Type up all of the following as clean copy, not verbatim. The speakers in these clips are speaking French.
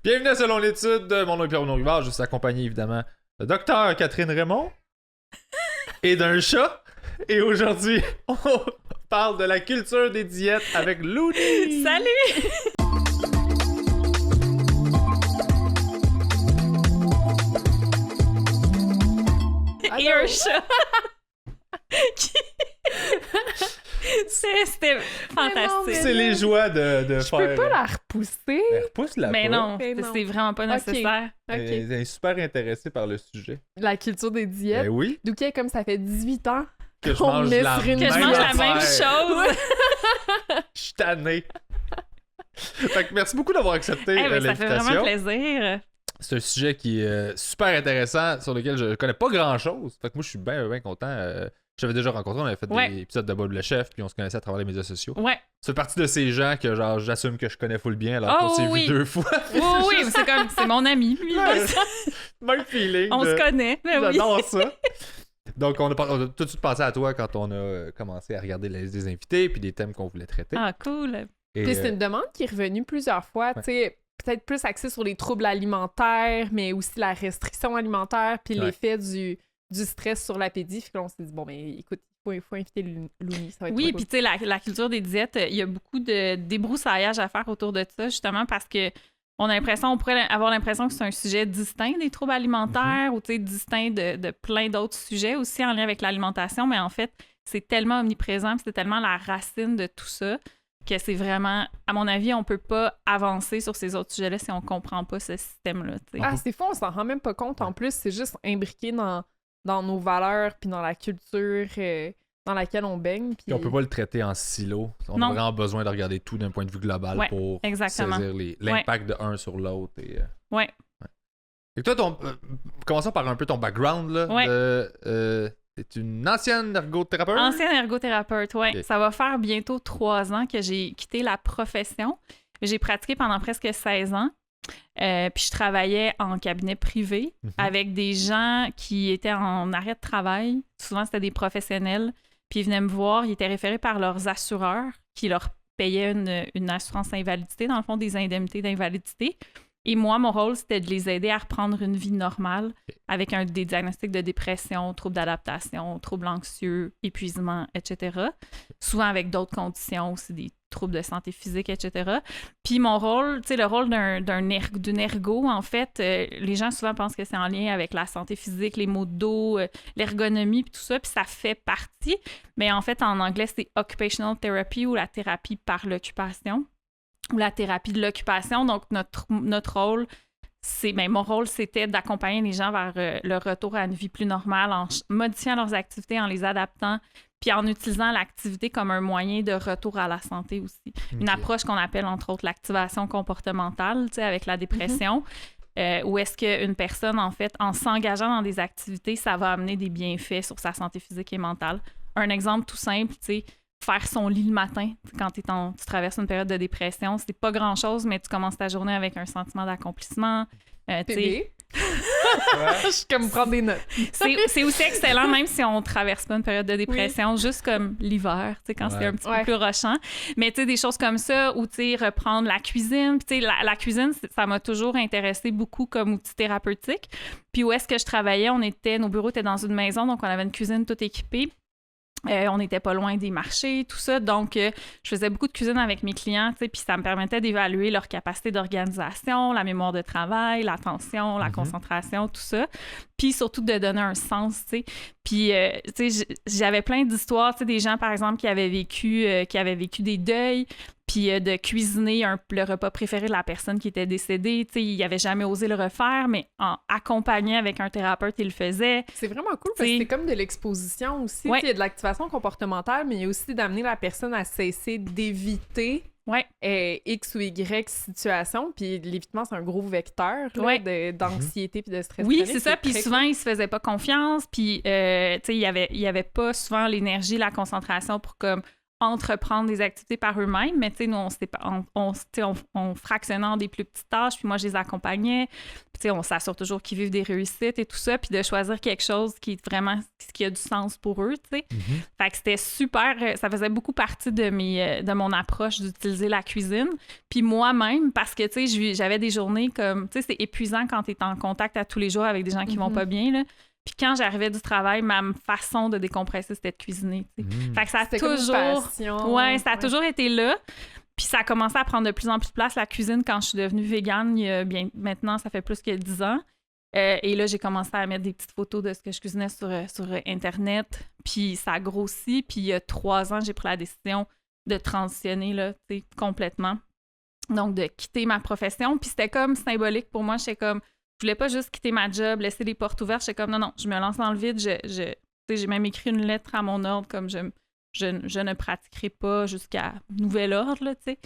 Bienvenue à Selon l'étude. Mon nom est Pierre Rivard. Je suis accompagné évidemment de Dr Catherine Raymond et d'un chat. Et aujourd'hui, on parle de la culture des diètes avec Looney. Salut! Et un chat. C'était fantastique. C'est les joies de Je faire. peux pas la repousser. Repousse-la Mais pas. non, Mais non. c'est vraiment pas nécessaire. Elle est super intéressée par le sujet. La culture des diètes. Ben oui, D'où comme ça fait 18 ans que je qu'on mange met la sur une Que je même mange la même affaire. chose. Je suis tanné. Fait que merci beaucoup d'avoir accepté Eh ben, ça fait l'invitation. vraiment plaisir. C'est un sujet qui est super intéressant, sur lequel je connais pas grand-chose. Fait que moi, je suis bien content. J'avais déjà rencontré, on avait fait des épisodes de Bob le Chef, puis on se connaissait à travers les médias sociaux. Ouais. C'est partie de ces gens que genre j'assume que je connais full bien, alors qu'on s'est oui. vu 2 fois. Oui, c'est mon ami, lui. Ouais, même feeling. On se connaît. Mais oui. J'adore ça. Donc, on a tout de suite pensé à toi quand on a commencé à regarder la liste des invités puis des thèmes qu'on voulait traiter. Ah, cool. Et, Puis c'est une demande qui est revenue plusieurs fois, tu sais, peut-être plus axée sur les troubles alimentaires, mais aussi la restriction alimentaire, puis l'effet du stress sur l'appétit. Puis on s'est dit, bon, mais écoute, il faut inviter Looney, ça va être Oui, trop puis tu sais, la culture des diètes, il y a beaucoup de débroussaillage à faire autour de ça, justement, parce que on pourrait avoir l'impression que c'est un sujet distinct des troubles alimentaires ou tu sais, distinct de plein d'autres sujets aussi en lien avec l'alimentation, mais en fait, c'est tellement omniprésent, puis c'est tellement la racine de tout ça que c'est vraiment, à mon avis, on peut pas avancer sur ces autres sujets-là si on comprend pas ce système-là. Tu sais. Ah, c'est fou, on s'en rend même pas compte. En plus, c'est juste imbriqué dans nos valeurs puis dans la culture dans laquelle on baigne. Puis on peut pas le traiter en silo. On a vraiment besoin de regarder tout d'un point de vue global pour saisir l'impact de un sur l'autre. Et toi, commençons par un peu ton background. Là, t'es une ancienne ergothérapeute? Ancienne ergothérapeute, oui. Okay. Ça va faire bientôt 3 ans que j'ai quitté la profession. J'ai pratiqué pendant presque 16 ans. Puis je travaillais en cabinet privé avec des gens qui étaient en arrêt de travail. Souvent, c'était des professionnels. Puis ils venaient me voir. Ils étaient référés par leurs assureurs qui leur payaient une assurance invalidité, dans le fond, des indemnités d'invalidité. Et moi, mon rôle, c'était de les aider à reprendre une vie normale avec des diagnostics de dépression, troubles d'adaptation, troubles anxieux, épuisement, etc. Souvent avec d'autres conditions aussi, des troubles de santé physique, etc. Puis mon rôle, tu sais, le rôle d'une ergo, en fait, les gens souvent pensent que c'est en lien avec la santé physique, les maux de dos, l'ergonomie, puis tout ça, puis ça fait partie. Mais en fait, en anglais, c'est occupational therapy ou la thérapie par l'occupation ou la thérapie de l'occupation. Donc, notre rôle, mon rôle, c'était d'accompagner les gens vers le retour à une vie plus normale en modifiant leurs activités, en les adaptant, puis en utilisant l'activité comme un moyen de retour à la santé aussi. Okay. Une approche qu'on appelle, entre autres, l'activation comportementale, tu sais, avec la dépression, où est-ce qu'une personne, en fait, en s'engageant dans des activités, ça va amener des bienfaits sur sa santé physique et mentale. Un exemple tout simple, tu sais, faire son lit le matin quand tu traverses une période de dépression, c'est pas grand-chose, mais tu commences ta journée avec un sentiment d'accomplissement. Bébé. Je suis comme prendre des notes. C'est aussi excellent, même si on traverse pas une période de dépression, juste comme l'hiver, quand c'est un petit peu plus rochant. Mais tu sais, des choses comme ça, ou tu sais, reprendre la cuisine. Puis tu sais, la cuisine, ça m'a toujours intéressé beaucoup comme outil thérapeutique. Puis où est-ce que je travaillais, nos bureaux étaient dans une maison, donc on avait une cuisine toute équipée. On n'était pas loin des marchés, tout ça. Donc, je faisais beaucoup de cuisine avec mes clients, puis ça me permettait d'évaluer leur capacité d'organisation, la mémoire de travail, l'attention, la concentration, tout ça. Puis surtout de donner un sens, tu sais. Puis, tu sais, j'avais plein d'histoires, tu sais, des gens, par exemple, qui avaient vécu des deuils, puis de cuisiner le repas préféré de la personne qui était décédée. Tu sais, il n'avait jamais osé le refaire, mais en accompagné avec un thérapeute, il le faisait. C'est vraiment cool parce que c'est comme de l'exposition aussi. Il y a de l'activation comportementale, mais il y a aussi d'amener la personne à cesser d'éviter X ou Y situation. Puis l'évitement, c'est un gros vecteur d'anxiété puis de stress. Oui, c'est ça. Puis souvent, il se faisait pas confiance. Puis, tu sais, il y avait pas souvent l'énergie, la concentration pour comme entreprendre des activités par eux-mêmes, mais tu sais, nous, on fractionnait en des plus petites tâches, puis moi, je les accompagnais. Puis tu sais, on s'assure toujours qu'ils vivent des réussites et tout ça, puis de choisir quelque chose qui est vraiment ce qui a du sens pour eux, tu sais. Fait que c'était super, ça faisait beaucoup partie de mon approche d'utiliser la cuisine. Puis moi-même, parce que, tu sais, j'avais des journées comme, tu sais, c'est épuisant quand tu es en contact à tous les jours avec des gens qui vont pas bien, là. Puis quand j'arrivais du travail, ma façon de décompresser, c'était de cuisiner. Fait que ça a toujours été là. Puis ça a commencé à prendre de plus en plus de place, la cuisine, quand je suis devenue végane. Maintenant, ça fait plus que 10 ans. Et là, j'ai commencé à mettre des petites photos de ce que je cuisinais sur Internet. Puis ça a grossi. Puis il y a 3 ans, j'ai pris la décision de transitionner là, complètement. Donc, de quitter ma profession. Puis c'était comme symbolique pour moi. J'étais comme... Je voulais pas juste quitter ma job, laisser les portes ouvertes. J'étais comme, non, je me lance dans le vide. J'ai même écrit une lettre à mon ordre comme je ne pratiquerai pas jusqu'à nouvel ordre, là, tu sais.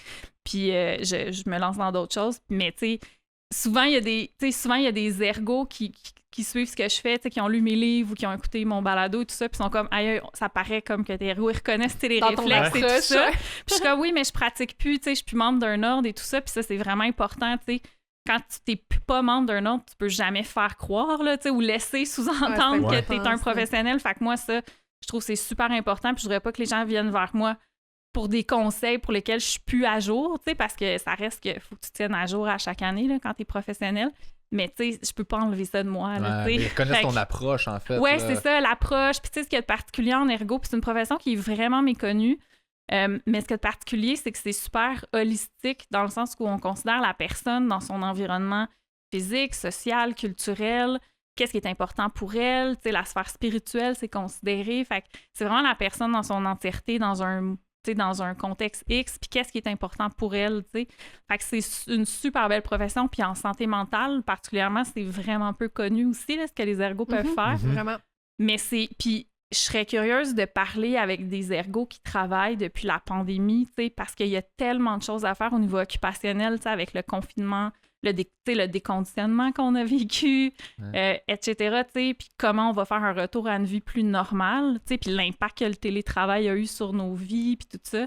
Puis je me lance dans d'autres choses. Mais, tu sais, souvent, il y a des ergots qui suivent ce que je fais, tu sais, qui ont lu mes livres ou qui ont écouté mon balado et tout ça, puis sont comme, aïe, ça paraît comme que tes ergots, ils reconnaissent les réflexes et tout ça. Puis je suis comme, oui, mais je pratique plus, tu sais, je suis plus membre d'un ordre et tout ça, puis ça, c'est vraiment important, tu sais. Quand tu n'es pas membre d'un ordre, tu peux jamais faire croire, là, ou laisser sous-entendre que tu es un professionnel. Fait que moi, ça, je trouve que c'est super important. Puis je voudrais pas que les gens viennent vers moi pour des conseils pour lesquels je suis plus à jour, parce que ça reste qu'il faut que tu te tiennes à jour à chaque année là, quand tu es professionnel. Mais tu sais, je peux pas enlever ça de moi. Là, ils reconnaissent ton approche, en fait. Oui, c'est ça, l'approche. Puis tu sais, ce qu'il y a de particulier en ergo, puis c'est une profession qui est vraiment méconnue. Mais ce qui est de particulier, c'est que c'est super holistique dans le sens où on considère la personne dans son environnement physique, social, culturel, qu'est-ce qui est important pour elle, tu sais, la sphère spirituelle, c'est considéré. Fait que c'est vraiment la personne dans son entièreté, dans un contexte X, puis qu'est-ce qui est important pour elle, tu sais. Fait que c'est une super belle profession, puis en santé mentale, particulièrement, c'est vraiment peu connu aussi, là, ce que les ergos peuvent faire. Vraiment. Mais puis je serais curieuse de parler avec des ergos qui travaillent depuis la pandémie, tu sais, parce qu'il y a tellement de choses à faire au niveau occupationnel, tu sais, avec le confinement, le déconditionnement qu'on a vécu, etc., tu sais, puis comment on va faire un retour à une vie plus normale, tu sais, puis l'impact que le télétravail a eu sur nos vies, puis tout ça.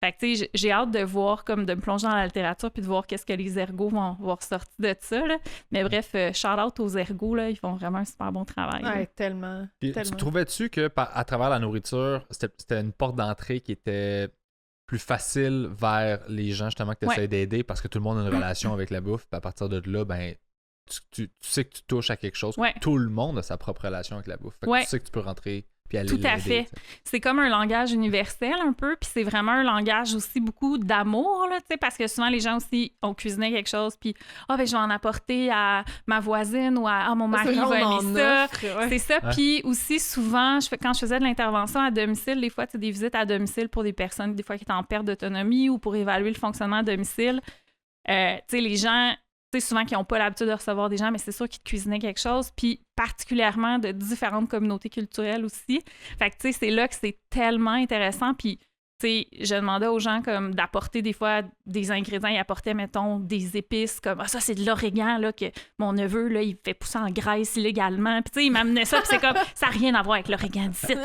Fait que, tu sais, j'ai hâte de voir, comme de me plonger dans la littérature puis de voir qu'est-ce que les ergos vont ressortir de ça, là. Mais bref, shout-out aux ergos, là, ils font vraiment un super bon travail. Ouais, tellement. Puis, tu trouvais-tu que, à travers la nourriture, c'était une porte d'entrée qui était plus facile vers les gens, justement, que tu essaies d'aider parce que tout le monde a une relation avec la bouffe, puis à partir de là, ben, tu sais que tu touches à quelque chose. Tout le monde a sa propre relation avec la bouffe. Fait que tu sais que tu peux rentrer... Tout à fait. C'est comme un langage universel un peu, puis c'est vraiment un langage aussi beaucoup d'amour, là, tu sais, parce que souvent les gens aussi, on cuisinait quelque chose, puis ben, je vais en apporter à ma voisine ou à mon mari va aimer ça. C'est ça. Puis aussi souvent, quand je faisais de l'intervention à domicile, des fois, tu sais, des visites à domicile pour des personnes, des fois qui étaient en perte d'autonomie ou pour évaluer le fonctionnement à domicile, tu sais, les gens... Tu sais, souvent qui n'ont pas l'habitude de recevoir des gens, mais c'est sûr qu'ils te cuisinaient quelque chose, puis particulièrement de différentes communautés culturelles aussi. Fait que, tu sais, c'est là que c'est tellement intéressant, puis, tu sais, je demandais aux gens comme d'apporter des fois des ingrédients, ils apportaient, mettons, des épices, comme « Ah, ça, c'est de l'origan, là, que mon neveu, là, il fait pousser en Grèce illégalement. » Puis, tu sais, il m'amenait ça, puis c'est comme « Ça n'a rien à voir avec l'origan d'ici, là. »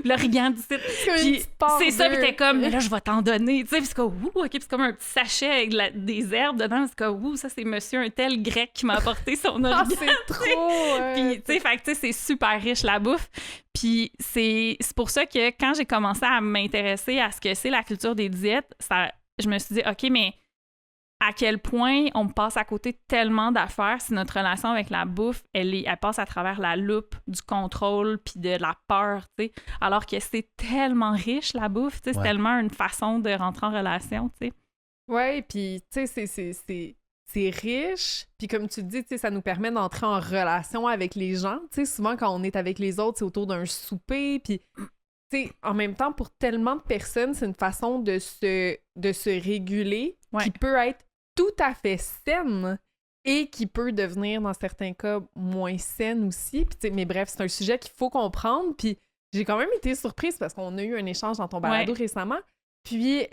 L'origan d'ici. Puis, c'est ça, puis t'es comme « Mais là, je vais t'en donner. » Tu sais, puis c'est comme « OK, puis c'est comme un petit sachet avec des herbes dedans. » C'est comme « ça, c'est monsieur un tel grec qui m'a apporté son origan. » C'est trop! Puis, tu sais, fait que, tu sais, c'est super riche, la bouffe. Puis c'est pour ça que quand j'ai commencé à m'intéresser à ce que c'est la culture des diètes, je me suis dit, OK, mais à quel point on passe à côté tellement d'affaires si notre relation avec la bouffe, elle passe à travers la loupe du contrôle puis de la peur, tu sais, alors que c'est tellement riche, la bouffe, tu sais, c'est tellement une façon de rentrer en relation, tu sais. Ouais, puis tu sais, c'est riche, puis comme tu dis, tu sais, ça nous permet d'entrer en relation avec les gens, tu sais, souvent quand on est avec les autres, c'est autour d'un souper, puis tu sais, en même temps, pour tellement de personnes, c'est une façon de se réguler qui peut être tout à fait saine et qui peut devenir, dans certains cas, moins saine aussi. Puis, tu sais, mais bref, c'est un sujet qu'il faut comprendre. Puis j'ai quand même été surprise parce qu'on a eu un échange dans ton balado récemment, puis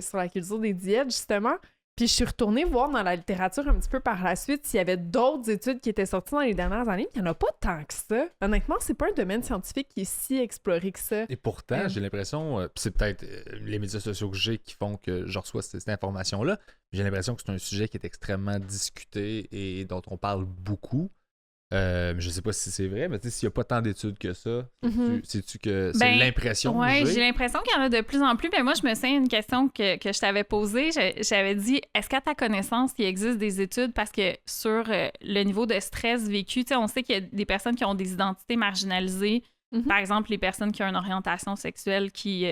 sur la culture des diètes, justement. Puis je suis retournée voir dans la littérature un petit peu par la suite s'il y avait d'autres études qui étaient sorties dans les dernières années. Il n'y en a pas tant que ça. Honnêtement, c'est pas un domaine scientifique qui est si exploré que ça. Et pourtant, j'ai l'impression, c'est peut-être les médias sociaux que j'ai qui font que je reçois cette information-là, j'ai l'impression que c'est un sujet qui est extrêmement discuté et dont on parle beaucoup. Je sais pas si c'est vrai, mais s'il n'y a pas tant d'études que ça, sais-tu que c'est l'impression que j'ai l'impression qu'il y en a de plus en plus. Mais moi, je me souviens d'une question que je t'avais posée. J'avais dit, est-ce qu'à ta connaissance, il existe des études? Parce que sur le niveau de stress vécu, on sait qu'il y a des personnes qui ont des identités marginalisées. Par exemple, les personnes qui ont une orientation sexuelle qui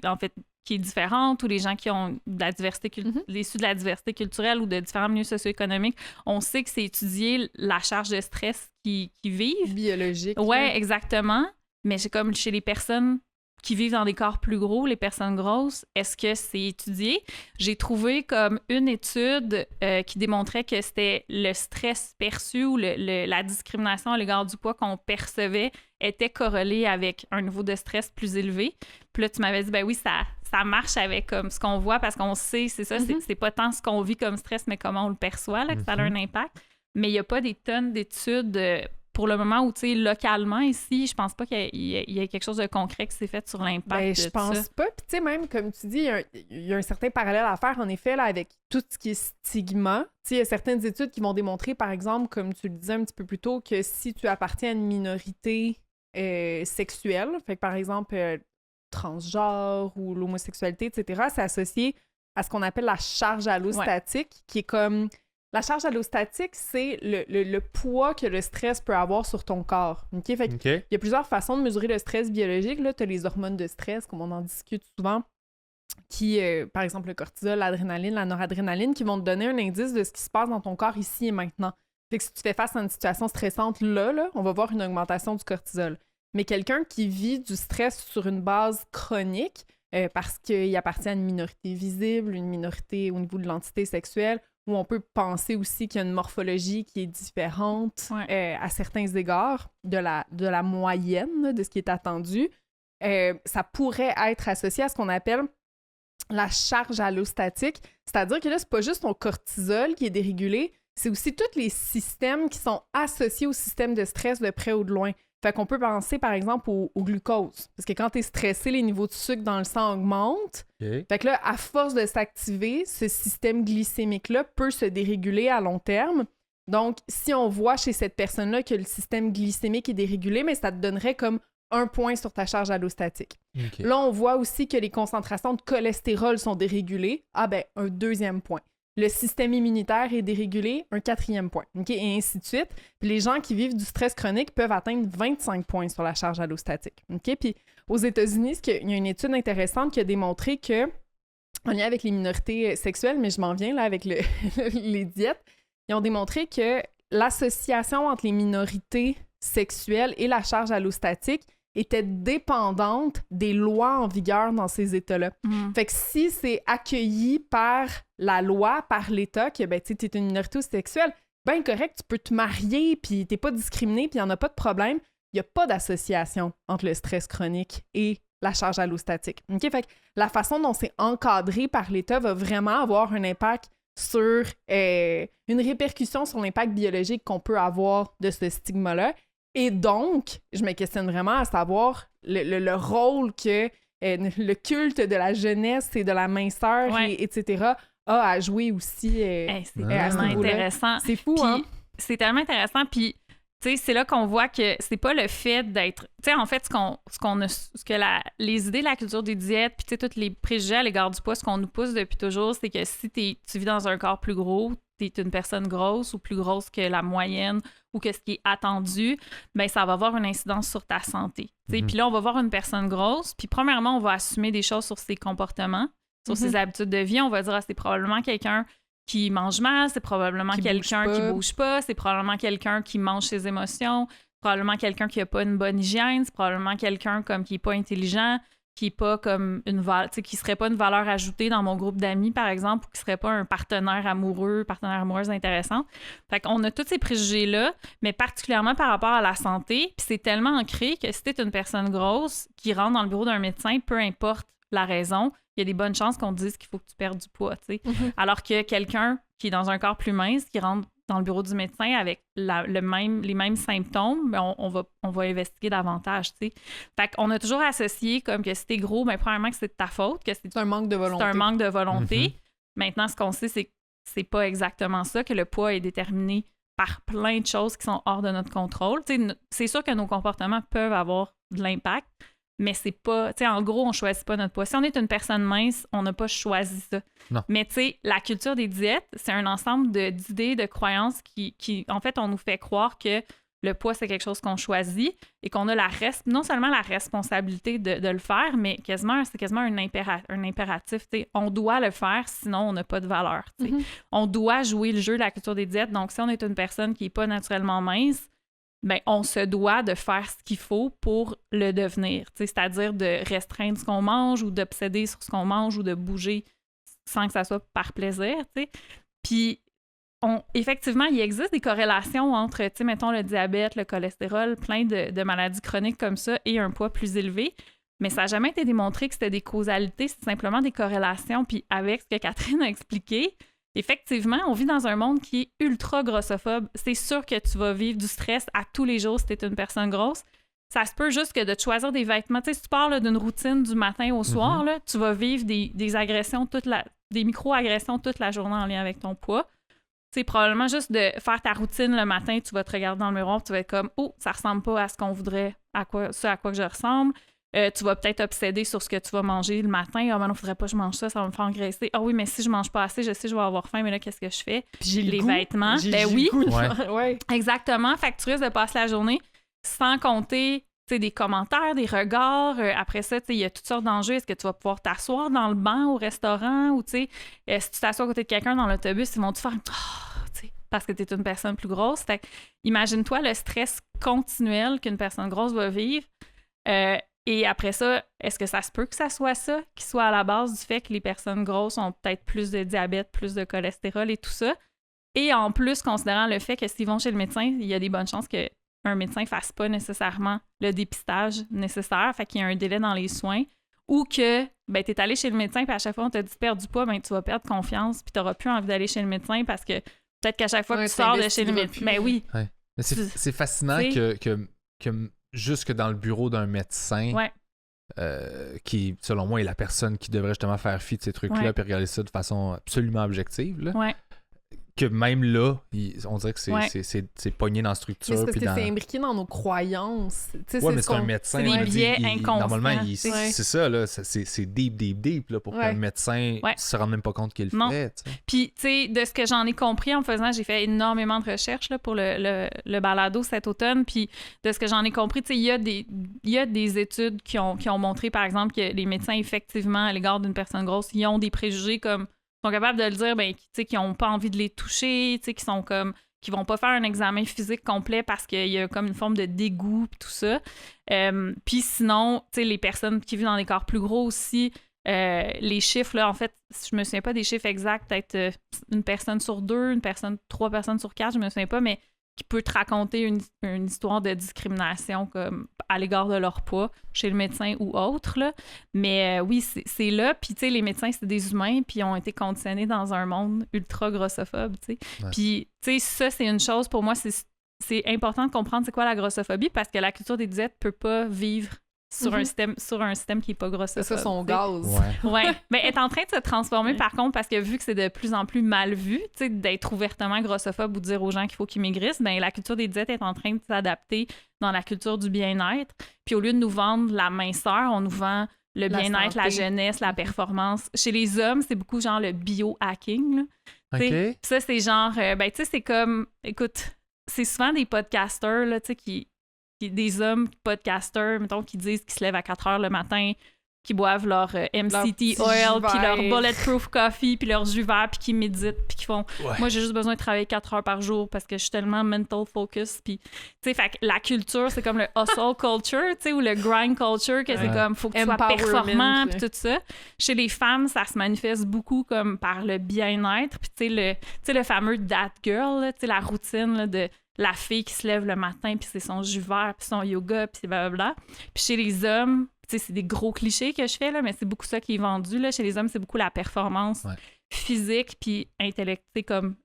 en fait, qui est différente, ou les gens qui ont de la diversité issus de la diversité culturelle ou de différents milieux socio-économiques, on sait que c'est étudier la charge de stress qu'ils vivent. Biologique. Oui, exactement. Mais c'est comme chez les personnes qui vivent dans des corps plus gros, les personnes grosses, est-ce que c'est étudié? J'ai trouvé comme une étude qui démontrait que c'était le stress perçu ou la discrimination à l'égard du poids qu'on percevait était corrélé avec un niveau de stress plus élevé. Puis là, tu m'avais dit, ben oui, ça marche avec comme ce qu'on voit parce qu'on sait, c'est ça, c'est pas tant ce qu'on vit comme stress, mais comment on le perçoit, là, que ça a un impact. Mais il n'y a pas des tonnes d'études pour le moment où, tu sais, localement ici, je pense pas qu'il y ait quelque chose de concret qui s'est fait sur l'impact de je pense pas. Puis, tu sais, même, comme tu dis, il y a un certain parallèle à faire, en effet, là, avec tout ce qui est stigma. Tu sais, il y a certaines études qui vont démontrer, par exemple, comme tu le disais un petit peu plus tôt, que si tu appartiens à une minorité sexuelle, fait que, par exemple, transgenre ou l'homosexualité, etc., c'est associé à ce qu'on appelle la charge allostatique, qui est comme... La charge allostatique, c'est le poids que le stress peut avoir sur ton corps. Okay? Fait il y a plusieurs façons de mesurer le stress biologique. Là, tu as les hormones de stress, comme on en discute souvent, qui, par exemple, le cortisol, l'adrénaline, la noradrénaline, qui vont te donner un indice de ce qui se passe dans ton corps ici et maintenant. Fait que si tu fais face à une situation stressante, là, on va voir une augmentation du cortisol. Mais quelqu'un qui vit du stress sur une base chronique, parce qu'il appartient à une minorité visible, une minorité au niveau de l'entité sexuelle, où on peut penser aussi qu'il y a une morphologie qui est différente à certains égards de la moyenne de ce qui est attendu, ça pourrait être associé à ce qu'on appelle la charge allostatique. C'est-à-dire que là, c'est pas juste ton cortisol qui est dérégulé, c'est aussi tous les systèmes qui sont associés au système de stress de près ou de loin. Fait qu'on peut penser, par exemple, au glucose. Parce que quand t'es stressé, les niveaux de sucre dans le sang augmentent. Fait que là, à force de s'activer, ce système glycémique-là peut se déréguler à long terme. Donc, si on voit chez cette personne-là que le système glycémique est dérégulé, mais ça te donnerait comme 1 point sur ta charge allostatique. Là, on voit aussi que les concentrations de cholestérol sont dérégulées. Ah ben, un 2e point. Le système immunitaire est dérégulé, un 4e point, et ainsi de suite. Puis les gens qui vivent du stress chronique peuvent atteindre 25 points sur la charge allostatique. Puis aux États-Unis, il y a une étude intéressante qui a démontré que, en lien avec les minorités sexuelles, mais je m'en viens là avec les diètes, ils ont démontré que l'association entre les minorités sexuelles et la charge allostatique était dépendante des lois en vigueur dans ces États-là. Fait que si c'est accueilli par la loi, par l'État, que ben, tu es une minorité sexuelle, ben correct, tu peux te marier, puis t'es pas discriminé, puis il n'y en a pas de problème. Il n'y a pas d'association entre le stress chronique et la charge allostatique. Fait que la façon dont c'est encadré par l'État va vraiment avoir un impact sur une répercussion sur l'impact biologique qu'on peut avoir de ce stigma-là. Et donc, je me questionne vraiment à savoir le rôle que le culte de la jeunesse et de la minceur, etc., a à jouer aussi c'est tellement intéressant. C'est fou, hein? C'est tellement intéressant, puis tu sais, c'est là qu'on voit que c'est pas le fait d'être... Tu sais, en fait, les idées de la culture des diètes, puis tu sais, tous les préjugés à l'égard du poids, ce qu'on nous pousse depuis toujours, c'est que si tu vis dans un corps plus gros, t'es une personne grosse ou plus grosse que la moyenne ou que ce qui est attendu, bien, ça va avoir une incidence sur ta santé. Puis là, on va voir une personne grosse, puis premièrement, on va assumer des choses sur ses comportements, sur ses habitudes de vie. On va dire, c'est probablement quelqu'un qui mange mal, c'est probablement quelqu'un qui bouge pas, c'est probablement quelqu'un qui mange ses émotions, probablement quelqu'un qui a pas une bonne hygiène, c'est probablement quelqu'un comme qui est pas intelligent, qui est pas comme qui serait pas une valeur ajoutée dans mon groupe d'amis, par exemple, ou qui serait pas un partenaire amoureuse intéressante. Fait qu'on a tous ces préjugés-là, mais particulièrement par rapport à la santé, puis c'est tellement ancré que si t'es une personne grosse qui rentre dans le bureau d'un médecin, peu importe la raison, il y a des bonnes chances qu'on te dise qu'il faut que tu perdes du poids, tu sais. Alors que quelqu'un qui est dans un corps plus mince, qui rentre dans le bureau du médecin avec les mêmes symptômes, ben on va investiguer davantage, tu sais. Fait qu'on a toujours associé comme que si t'es gros, ben premièrement que c'est de ta faute, que c'est un manque de volonté. C'est un manque de volonté. Maintenant, ce qu'on sait, c'est que c'est pas exactement ça, que le poids est déterminé par plein de choses qui sont hors de notre contrôle. Tu sais, c'est sûr que nos comportements peuvent avoir de l'impact, mais c'est pas... Tu sais, en gros, on choisit pas notre poids. Si on est une personne mince, on n'a pas choisi ça. Non. Mais tu sais, la culture des diètes, c'est un ensemble d'idées, de croyances qui... En fait, on nous fait croire que le poids, c'est quelque chose qu'on choisit et qu'on a non seulement la responsabilité de le faire, mais c'est quasiment un impératif. Tu sais, on doit le faire, sinon on n'a pas de valeur. Tu sais. On doit jouer le jeu de la culture des diètes. Donc, si on est une personne qui n'est pas naturellement mince, ben, on se doit de faire ce qu'il faut pour le devenir. C'est-à-dire de restreindre ce qu'on mange ou d'obséder sur ce qu'on mange ou de bouger sans que ça soit par plaisir. T'sais. Puis, effectivement, il existe des corrélations entre, mettons, le diabète, le cholestérol, plein de maladies chroniques comme ça et un poids plus élevé. Mais ça n'a jamais été démontré que c'était des causalités, c'est simplement des corrélations. Puis avec ce que Catherine a expliqué, effectivement, on vit dans un monde qui est ultra grossophobe. C'est sûr que tu vas vivre du stress à tous les jours si tu es une personne grosse. Ça se peut juste que de te choisir des vêtements. Tu sais, si tu parles d'une routine du matin au soir, là, tu vas vivre des agressions, des micro-agressions toute la journée en lien avec ton poids. C'est probablement juste de faire ta routine le matin, tu vas te regarder dans le miroir, tu vas être comme « Oh, ça ressemble pas à ce qu'on voudrait, à quoi que je ressemble. » Tu vas peut-être obséder sur ce que tu vas manger le matin. « Ah, ben non, faudrait pas que je mange ça, ça va me faire engraisser. Ah oui, mais si je mange pas assez, je sais que je vais avoir faim, mais là, qu'est-ce que je fais? » J'ai les vêtements. Ben oui. Ouais. Exactement. Fait que tu risques de passer la journée sans compter des commentaires, des regards. Après ça, il y a toutes sortes d'enjeux. Est-ce que tu vas pouvoir t'asseoir dans le banc au restaurant ou si tu t'assois à côté de quelqu'un dans l'autobus, ils vont te faire parce que tu es une personne plus grosse. Fait que, imagine-toi le stress continuel qu'une personne grosse va vivre. Et après ça, est-ce que ça se peut que ça soit ça, qui soit à la base du fait que les personnes grosses ont peut-être plus de diabète, plus de cholestérol et tout ça? Et en plus, considérant le fait que s'ils vont chez le médecin, il y a des bonnes chances qu'un médecin ne fasse pas nécessairement le dépistage nécessaire, fait qu'il y a un délai dans les soins, ou que ben, tu es allé chez le médecin puis à chaque fois on t'a dit de perdre du poids, ben, tu vas perdre confiance puis tu n'auras plus envie d'aller chez le médecin parce que peut-être qu'à chaque fois que tu sors de chez le médecin... Ben oui. Ouais. Mais c'est fascinant que jusque dans le bureau d'un médecin, qui, selon moi, est la personne qui devrait justement faire fi de ces trucs-là puis regarder ça de façon absolument objective, là, que même là, on dirait que c'est pogné dans la structure. C'est parce que c'est imbriqué dans nos croyances. Oui, mais c'est un médecin. C'est des biais inconscients. Normalement, c'est ça, là, c'est deep, là, pour qu'un médecin se rende même pas compte qu'il le fait. Puis, tu sais, de ce que j'en ai compris en faisant, j'ai fait énormément de recherches là, pour le balado cet automne, puis de ce que j'en ai compris, tu sais, il y a des études qui ont montré, par exemple, que les médecins, effectivement, à l'égard d'une personne grosse, ils ont des préjugés comme sont capables de le dire, ben, qu'ils n'ont pas envie de les toucher, qui vont pas faire un examen physique complet parce qu'il y a comme une forme de dégoût et tout ça. Puis sinon, les personnes qui vivent dans des corps plus gros aussi, les chiffres, là, en fait, je me souviens pas des chiffres exacts, peut-être une personne sur 2, 3 personnes sur 4, je me souviens pas, mais qui peut te raconter une histoire de discrimination comme à l'égard de leur poids chez le médecin ou autre. Là. Mais oui, c'est là. Puis, tu sais, les médecins, c'est des humains, puis ils ont été conditionnés dans un monde ultra grossophobe, tu sais. Ouais. Puis, tu sais, ça, c'est une chose, pour moi, c'est important de comprendre c'est quoi la grossophobie parce que la culture des diètes peut pas vivre sur un système qui n'est pas grossophobe. C'est ça, son gaz. Ouais. Mais elle est en train de se transformer, par contre, parce que vu que c'est de plus en plus mal vu, tu sais, d'être ouvertement grossophobe ou de dire aux gens qu'il faut qu'ils maigrissent, ben la culture des diètes est en train de s'adapter dans la culture du bien-être. Puis au lieu de nous vendre la minceur, on nous vend le bien-être, la jeunesse, la performance. Chez les hommes, c'est beaucoup genre le biohacking, là. Okay. Ça, c'est genre... ben, tu sais, c'est comme... Écoute, c'est souvent des podcasters, là, tu sais, des hommes podcasters, mettons, qui disent qu'ils se lèvent à 4 heures le matin, qui boivent leur MCT oil, puis leur bulletproof coffee, puis leur jus vert, puis qui méditent, puis qui font moi, j'ai juste besoin de travailler 4 heures par jour parce que je suis tellement mental focus. Puis, tu sais, fait que la culture, c'est comme le hustle culture, tu sais, ou le grind culture, que c'est comme, faut que tu sois performant, puis tout ça. Chez les femmes, ça se manifeste beaucoup comme par le bien-être, puis tu sais, le fameux that girl, tu sais, la routine là, de la fille qui se lève le matin, puis c'est son jus vert, puis son yoga, puis blablabla. Puis chez les hommes, c'est des gros clichés que je fais, là, mais c'est beaucoup ça qui est vendu. Là. Chez les hommes, c'est beaucoup la performance physique puis intellectuelle, comme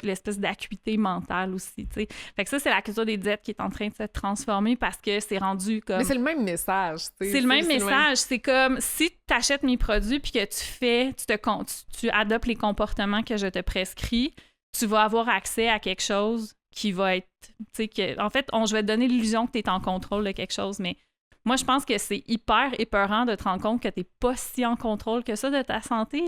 l'espèce d'acuité mentale aussi. T'sais. Fait que ça, c'est la culture des diètes qui est en train de se transformer parce que c'est rendu comme... Mais c'est le même message. C'est le même message. C'est comme si tu achètes mes produits puis que tu adoptes les comportements que je te prescris, tu vas avoir accès à quelque chose qui va être... En fait, je vais te donner l'illusion que tu es en contrôle de quelque chose, mais moi, je pense que c'est hyper épeurant de te rendre compte que tu n'es pas si en contrôle que ça de ta santé.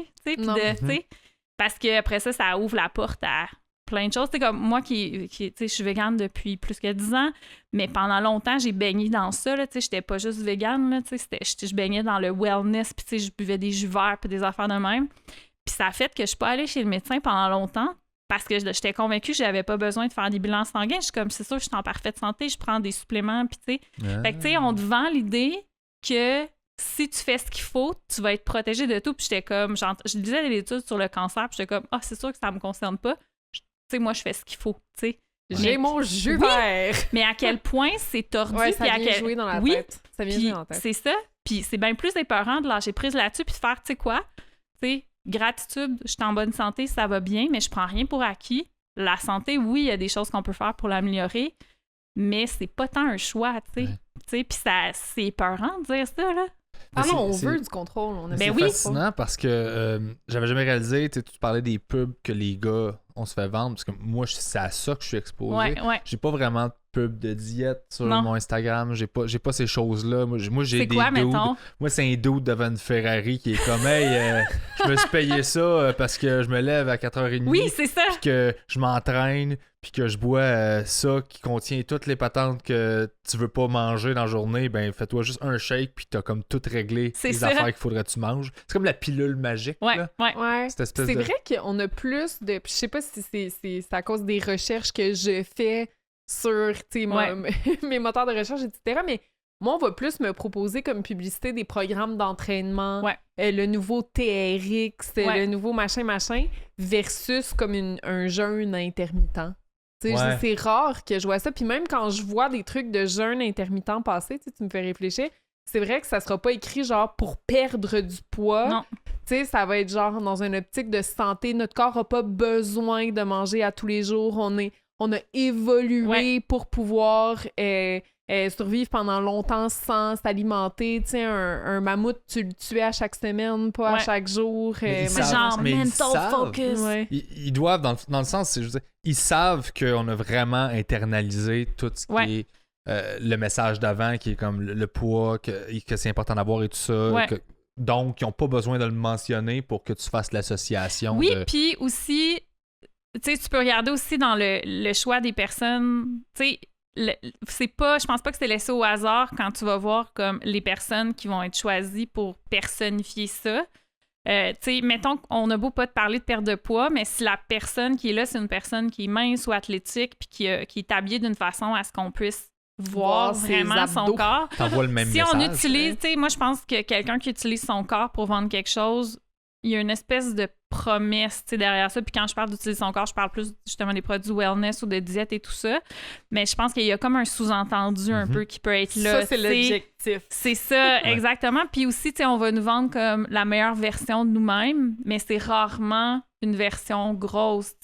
Parce qu'après ça, ça ouvre la porte à plein de choses. C'est comme moi qui je suis végane depuis plus que 10 ans, mais pendant longtemps, j'ai baigné dans ça. Je n'étais pas juste végane. Je baignais dans le wellness, puis je buvais des jus verts puis des affaires de même. Puis ça a fait que je ne suis pas allée chez le médecin pendant longtemps parce que j'étais convaincue que je n'avais pas besoin de faire des bilans sanguins. Je suis comme, c'est sûr, je suis en parfaite santé, je prends des suppléments. Puis Fait que on te vend l'idée que si tu fais ce qu'il faut, tu vas être protégé de tout. Puis j'étais comme, je lisais des études sur le cancer, puis j'étais comme, c'est sûr que ça me concerne pas. Moi, je fais ce qu'il faut, J'ai mon jus vert! Mais à quel point c'est tordu. Ouais, ça vient jouer dans la tête. Ça vient jouer dans la tête. C'est ça. Puis c'est bien plus épeurant de lâcher prise là-dessus puis de faire, tu sais quoi? Gratitude, je suis en bonne santé, ça va bien, mais je prends rien pour acquis. La santé, oui, il y a des choses qu'on peut faire pour l'améliorer, mais c'est pas tant un choix, Puis c'est épeurant de dire ça, là. On veut du contrôle. C'est fascinant parce que j'avais jamais réalisé, tu parlais des pubs que les gars, on se fait vendre, parce que moi, c'est à ça que je suis exposé. J'ai pas vraiment de pub de diète sur mon Instagram, j'ai pas ces choses-là. Moi j'ai des dudes. Moi, c'est un dude devant une Ferrari qui est comme, hey, je me suis payé ça parce que je me lève à 4h30. Oui, c'est ça. Puis que je m'entraîne, puis que je bois ça qui contient toutes les patentes que tu veux pas manger dans la journée, ben fais-toi juste un shake, puis t'as comme tout réglé affaires qu'il faudrait que tu manges. C'est comme la pilule magique. Ouais. C'est vrai qu'on a plus de... Je sais pas si c'est à cause des recherches que je fais sur mes moteurs de recherche, etc. Mais moi, on va plus me proposer comme publicité des programmes d'entraînement, le nouveau TRX, le nouveau machin, versus comme un jeûne intermittent. C'est rare que je vois ça. Puis même quand je vois des trucs de jeûne intermittent passer, tu me fais réfléchir, c'est vrai que ça sera pas écrit genre pour perdre du poids. Non. Ça va être genre dans une optique de santé. Notre corps n'a pas besoin de manger à tous les jours. On a évolué pour pouvoir survivre pendant longtemps sans s'alimenter. Un mammouth, tu le tuais à chaque semaine, pas à chaque jour. C'est genre mental focus. Ils doivent, dans le sens, je veux dire, ils savent qu'on a vraiment internalisé tout ce qui est le message d'avant, qui est comme le poids, que c'est important d'avoir et tout ça. Donc, ils n'ont pas besoin de le mentionner pour que tu fasses l'association. Oui, puis aussi... tu peux regarder aussi dans le choix des personnes, c'est pas, je pense pas que c'est laissé au hasard quand tu vas voir comme les personnes qui vont être choisies pour personnifier ça. Mettons qu'on a beau pas te parler de perte de poids, mais si la personne qui est là, c'est une personne qui est mince ou athlétique puis qui est habillée d'une façon à ce qu'on puisse voir vraiment son corps. T'envoies le même message. Si on utilise, moi je pense que quelqu'un qui utilise son corps pour vendre quelque chose, il y a une espèce de promesse derrière ça. Puis quand je parle d'utiliser son corps, je parle plus justement des produits wellness ou de diète et tout ça. Mais je pense qu'il y a comme un sous-entendu un peu qui peut être là. Ça, c'est l'objectif. C'est ça, exactement. Puis aussi, on va nous vendre comme la meilleure version de nous-mêmes, mais c'est rarement une version grosse,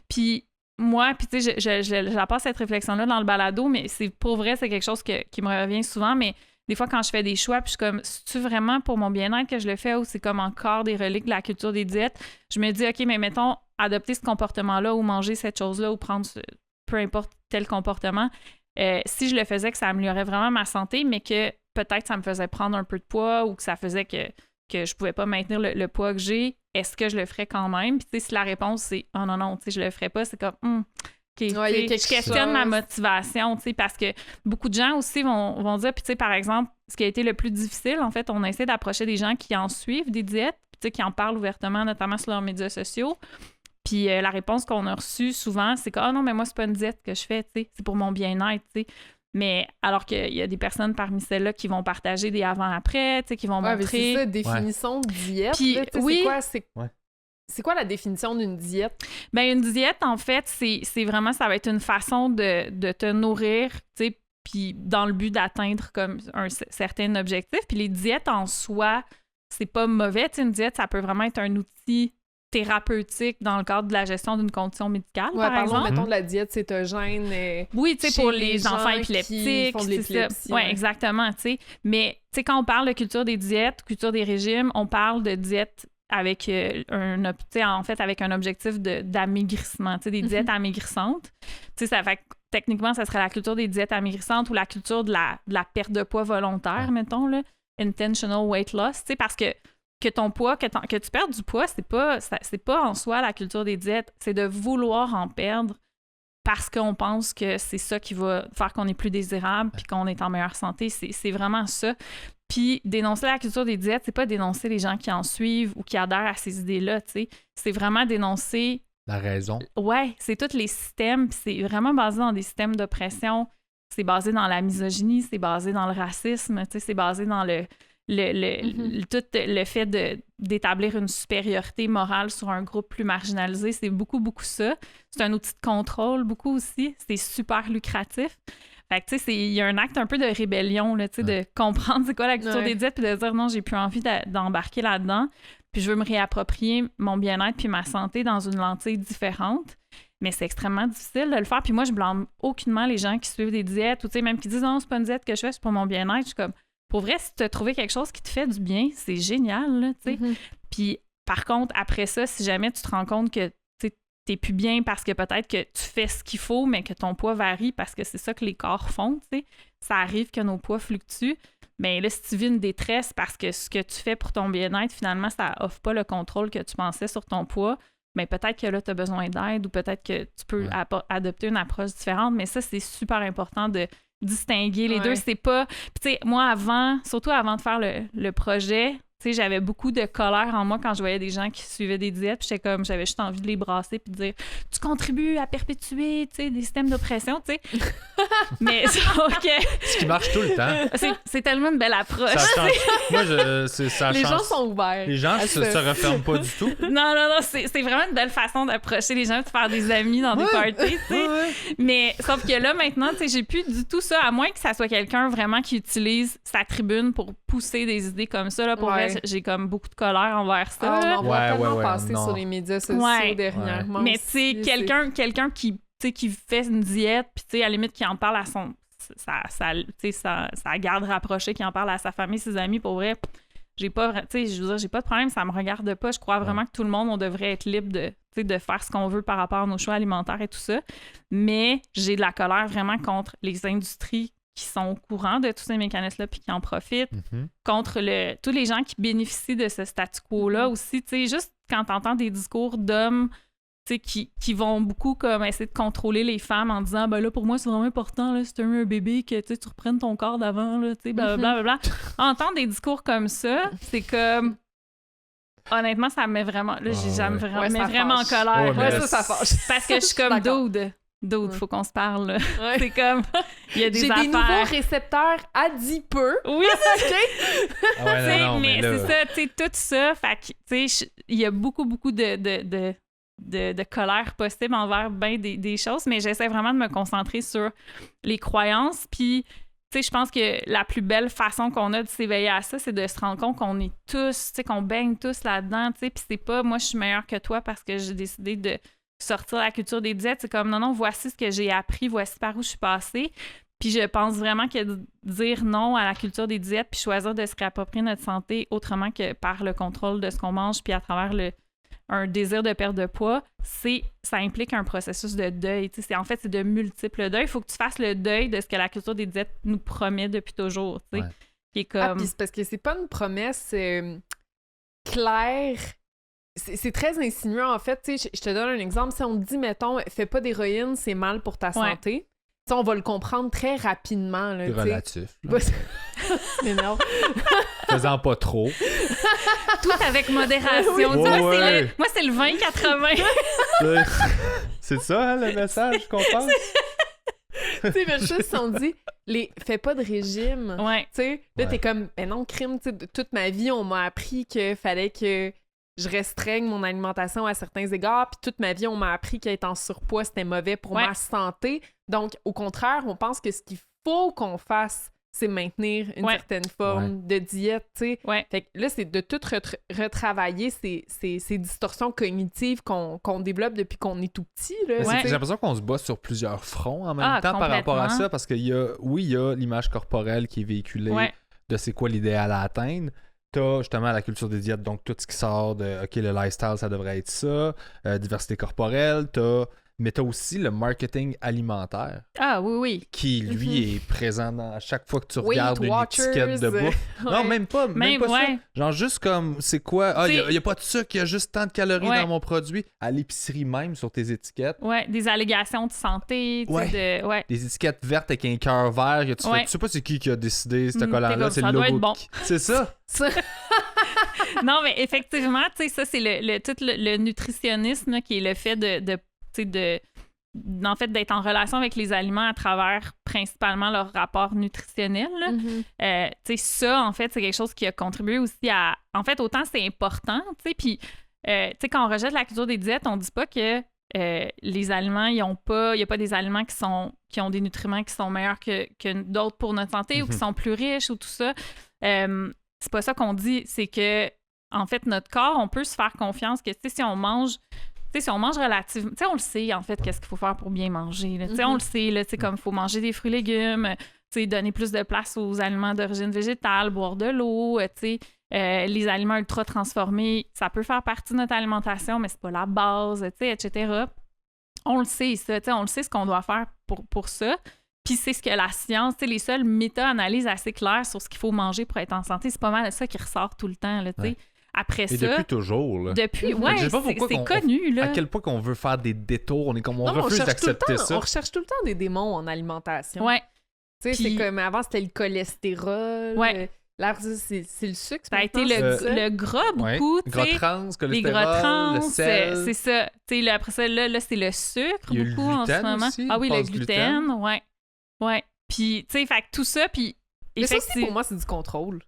Puis moi, j'apporte cette réflexion-là dans le balado, mais pour vrai, c'est quelque chose qui me revient souvent, mais des fois, quand je fais des choix, puis je suis comme, c'est-tu vraiment pour mon bien-être que je le fais ou c'est comme encore des reliques de la culture des diètes? Je me dis, OK, mais mettons, adopter ce comportement-là ou manger cette chose-là ou prendre peu importe tel comportement, si je le faisais, que ça améliorait vraiment ma santé, mais que peut-être ça me faisait prendre un peu de poids ou que ça faisait que je pouvais pas maintenir le poids que j'ai, est-ce que je le ferais quand même? Puis si la réponse, c'est « Oh non, je le ferais pas », c'est comme je questionne ma motivation, parce que beaucoup de gens aussi vont dire, puis par exemple, ce qui a été le plus difficile, en fait, on a essayé d'approcher des gens qui en suivent des diètes, qui en parlent ouvertement, notamment sur leurs médias sociaux. Puis la réponse qu'on a reçue souvent, c'est que « Ah non, mais moi, c'est pas une diète que je fais, c'est pour mon bien-être, ». Mais alors qu'il y a des personnes parmi celles-là qui vont partager des avant-après, qui vont montrer... C'est ça, définition de diète. Puis, c'est quoi la définition d'une diète? Bien, une diète, en fait, c'est vraiment, ça va être une façon de te nourrir, puis dans le but d'atteindre comme un certain objectif. Puis les diètes en soi, c'est pas mauvais. T'sais, une diète, ça peut vraiment être un outil thérapeutique dans le cadre de la gestion d'une condition médicale, par exemple. Mettons de la diète cétogène. Oui, tu sais, pour les enfants épileptiques. Font de l'épilepsie. Oui, exactement, tu sais. Mais, tu sais, quand on parle de culture des diètes, culture des régimes, on parle de diète avec avec un objectif d'amaigrissement, tu sais, des diètes amaigrissantes. Tu sais, ça fait techniquement, ça serait la culture des diètes amaigrissantes ou la culture de la perte de poids volontaire, mettons, là, intentional weight loss, tu sais, parce que ton poids, que tu perdes du poids, c'est pas en soi la culture des diètes, c'est de vouloir en perdre parce qu'on pense que c'est ça qui va faire qu'on est plus désirable puis qu'on est en meilleure santé. C'est vraiment ça. Puis dénoncer la culture des diètes, c'est pas dénoncer les gens qui en suivent ou qui adhèrent à ces idées-là, tu sais. C'est vraiment dénoncer... La raison. Ouais, c'est tous les systèmes, puis c'est vraiment basé dans des systèmes d'oppression. C'est basé dans la misogynie, c'est basé dans le racisme, tu sais, c'est basé dans tout le fait d'établir une supériorité morale sur un groupe plus marginalisé, c'est beaucoup, beaucoup ça. C'est un outil de contrôle, beaucoup aussi. C'est super lucratif. Fait que, tu sais, il y a un acte un peu de rébellion, là, tu sais, de comprendre c'est quoi la culture des diètes, puis de dire non, j'ai plus envie d'embarquer là-dedans, puis je veux me réapproprier mon bien-être puis ma santé dans une lentille différente. Mais c'est extrêmement difficile de le faire. Puis moi, je blâme aucunement les gens qui suivent des diètes ou, tu sais, même qui disent non, c'est pas une diète que je fais, c'est pour mon bien-être. Je suis comme, pour vrai, si tu as trouvé quelque chose qui te fait du bien, c'est génial, là, tu sais. Puis, par contre, après ça, si jamais tu te rends compte que t'es plus bien parce que peut-être que tu fais ce qu'il faut, mais que ton poids varie parce que c'est ça que les corps font, tu sais, ça arrive que nos poids fluctuent. Mais là, si tu vis une détresse parce que ce que tu fais pour ton bien-être, finalement, ça offre pas le contrôle que tu pensais sur ton poids, mais peut-être que là, tu as besoin d'aide ou peut-être que tu peux adopter une approche différente. Mais ça, c'est super important de distinguer les deux. C'est pas... Puis tu sais, moi, surtout avant de faire le projet, tu sais, j'avais beaucoup de colère en moi quand je voyais des gens qui suivaient des diètes. Puis j'avais juste envie de les brasser puis de dire « Tu contribues à perpétuer, tu sais, des systèmes d'oppression, tu sais. » Mais OK. Ce qui marche tout le temps. C'est tellement une belle approche. Ça change. Moi, ça les change. gens sont ouverts. Les gens se referment pas du tout. Non, c'est vraiment une belle façon d'approcher les gens, de faire des amis dans des parties, tu sais. Mais sauf que là, maintenant, tu sais, j'ai plus du tout ça, à moins que ça soit quelqu'un vraiment qui utilise sa tribune pour pousser des idées comme ça, là, pour vrai, j'ai comme beaucoup de colère envers ça. On voit tellement passer sur les médias sociaux dernièrement. Mais tu sais, quelqu'un qui fait une diète, puis tu sais, à la limite, qui en parle à sa garde rapprochée, qui en parle à sa famille, ses amis, pour vrai, j'ai pas de problème, ça me regarde pas. Je crois vraiment que tout le monde, on devrait être libre de faire ce qu'on veut par rapport à nos choix alimentaires et tout ça. Mais j'ai de la colère vraiment contre les industries qui sont au courant de tous ces mécanismes-là puis qui en profitent, contre tous les gens qui bénéficient de ce statu quo-là aussi. Tu sais, juste quand t'entends des discours d'hommes qui vont beaucoup comme essayer de contrôler les femmes en disant ben là, pour moi, c'est vraiment important, là, si t'as eu un bébé, que tu reprennes ton corps d'avant, là, tu sais, blablabla. Entendre des discours comme ça, c'est comme... Honnêtement, ça me met vraiment... Là, ça me met vraiment en colère. Ça fâche. Parce que je suis comme Dude, faut qu'on se parle. C'est comme, il y a des affaires. J'ai des nouveaux récepteurs adipeux. Oui, OK. mais c'est ça, tu sais, tout ça. Fait que, tu sais, il y a beaucoup de colère possible envers bien des choses, mais j'essaie vraiment de me concentrer sur les croyances. Puis, tu sais, je pense que la plus belle façon qu'on a de s'éveiller à ça, c'est de se rendre compte qu'on est tous, tu sais, qu'on baigne tous là-dedans, tu sais. Puis c'est pas, moi, je suis meilleure que toi parce que j'ai décidé de sortir la culture des diètes. C'est comme, non, voici ce que j'ai appris, voici par où je suis passée. Puis je pense vraiment que dire non à la culture des diètes puis choisir de se réapproprier notre santé autrement que par le contrôle de ce qu'on mange puis à travers un désir de perte de poids, ça implique un processus de deuil. En fait, c'est de multiples deuils. Il faut que tu fasses le deuil de ce que la culture des diètes nous promet depuis toujours. Qui est comme... puis c'est parce que c'est pas une promesse claire. C'est très insinuant, en fait. Je te donne un exemple. Si on te dit, mettons, fais pas d'héroïne, c'est mal pour ta santé, on va le comprendre très rapidement. C'est relatif. Mais non. Faisant pas trop. Tout avec modération. Moi, c'est le 20-80. C'est ça, hein, le message qu'on passe? Tu sais, juste on dit, fais pas de régime. Tu sais, là, t'es comme, ben non, crime, toute ma vie, on m'a appris qu'il fallait que je restreigne mon alimentation à certains égards, puis toute ma vie, on m'a appris qu'être en surpoids, c'était mauvais pour ma santé. Donc, au contraire, on pense que ce qu'il faut qu'on fasse, c'est maintenir une certaine forme de diète, tu sais. Fait que là, c'est de tout retravailler ces distorsions cognitives qu'on développe depuis qu'on est tout petit, là. J'ai l'impression qu'on se bat sur plusieurs fronts en même temps par rapport à ça, parce qu'il y a l'image corporelle qui est véhiculée de c'est quoi l'idéal à atteindre. T'as justement la culture des diètes, donc tout ce qui sort de OK, le lifestyle, ça devrait être ça, diversité corporelle, mais t'as aussi le marketing alimentaire. Ah oui. Qui, lui, est présent à chaque fois que tu regardes une étiquette de bouffe. Non, même pas ça. Genre juste comme, c'est quoi? Ah, il n'y a pas de sucre, il y a juste tant de calories dans mon produit. À l'épicerie même, sur tes étiquettes. Ouais, des allégations de santé. Des étiquettes vertes avec un cœur vert. Tu sais pas c'est qui a décidé ce collant-là. C'est le logo. Bon. C'est ça. Non, mais effectivement, tu sais, ça, c'est le nutritionnisme là, qui est le fait en fait, d'être en relation avec les aliments à travers principalement leur rapport nutritionnel. Tu sais, ça, en fait, c'est quelque chose qui a contribué aussi à... En fait, autant c'est important, tu sais, puis, tu sais, quand on rejette la culture des diètes, on dit pas que les aliments, il n'y a pas des aliments qui ont des nutriments qui sont meilleurs que d'autres pour notre santé ou qui sont plus riches ou tout ça. C'est pas ça qu'on dit, c'est que, en fait, notre corps, on peut se faire confiance que, tu sais, si on mange relativement... Tu sais, on le sait, en fait, qu'est-ce qu'il faut faire pour bien manger. Tu sais, on le sait, là, tu sais, comme il faut manger des fruits et légumes, tu sais, donner plus de place aux aliments d'origine végétale, boire de l'eau, tu sais, les aliments ultra transformés, ça peut faire partie de notre alimentation, mais c'est pas la base, tu sais, etc. On le sait, ça, tu sais, on le sait ce qu'on doit faire pour ça. Puis c'est ce que la science, tu sais, les seules méta-analyses assez claires sur ce qu'il faut manger pour être en santé, c'est pas mal de ça qui ressort tout le temps, là, tu sais. Après ça... depuis toujours, là. Depuis, c'est connu, là. À quel point qu'on veut faire des détours, on refuse d'accepter ça. On recherche tout le temps des démons en alimentation. Ouais. Tu sais, c'est comme avant, c'était le cholestérol. Ouais. Là, c'est le sucre. Ça a été le gras beaucoup, tu sais. Gras trans, cholestérol, les gras trans, le sel. C'est ça. Tu sais, après ça, là, c'est le sucre beaucoup en ce moment. Aussi, le gluten, ouais. Puis, tu sais, fait que tout ça, puis... Mais ça aussi, pour moi, c'est du contrôle.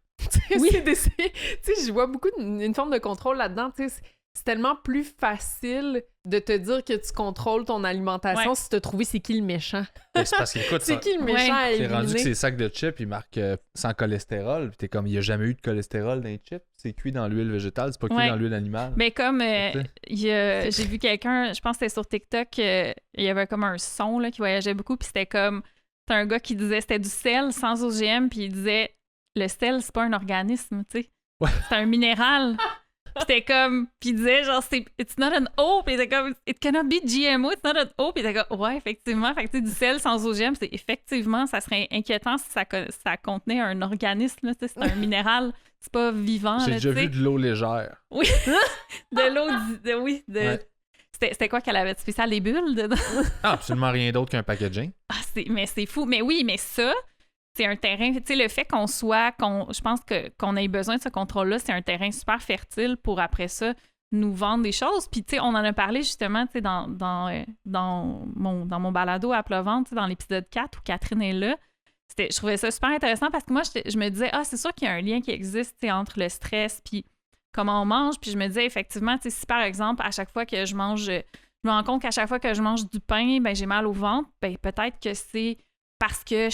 Oui. Tu sais, je vois beaucoup une forme de contrôle là-dedans. Tu sais, c'est tellement plus facile de te dire que tu contrôles ton alimentation si tu as trouvé c'est qui le méchant. C'est parce qu'écoute, c'est qui le méchant à éliminer. C'est rendu que ces sacs de chips, ils marquent sans cholestérol. Puis t'es comme, il n'y a jamais eu de cholestérol dans les chips. C'est cuit dans l'huile végétale, c'est pas cuit dans l'huile animale. Mais comme j'ai vu quelqu'un, je pense que c'était sur TikTok, il y avait comme un son là, qui voyageait beaucoup. Puis c'était comme, c'est un gars qui disait c'était du sel sans OGM. Puis il disait, le sel, c'est pas un organisme, tu sais. C'est un minéral. Puis c'était comme... Puis il disait, genre, it's not an O. Puis il était comme, it cannot be GMO, it's not an O. Puis il était comme, ouais, effectivement. Fait que, tu sais, du sel sans OGM, c'est effectivement, ça serait inquiétant si ça contenait un organisme, là, tu sais, c'est un minéral. C'est pas vivant, J'ai là, déjà vu de l'eau légère. Oui. De l'eau, C'était quoi qu'elle avait de spécial, des bulles dedans? Absolument rien d'autre qu'un packaging. Mais c'est fou. Mais oui, mais ça... C'est un terrain, tu sais, le fait je pense qu'on ait besoin de ce contrôle-là, c'est un terrain super fertile pour après ça nous vendre des choses. Puis, tu sais, on en a parlé justement, tu sais, dans mon balado à Pleuvante, tu sais, dans l'épisode 4 où Catherine est là. Je trouvais ça super intéressant parce que moi, je me disais, c'est sûr qu'il y a un lien qui existe, tu sais, entre le stress puis comment on mange. Puis je me disais, effectivement, tu sais, si par exemple, à chaque fois que je mange, je me rends compte qu'à chaque fois que je mange du pain, ben j'ai mal au ventre, ben peut-être que c'est parce que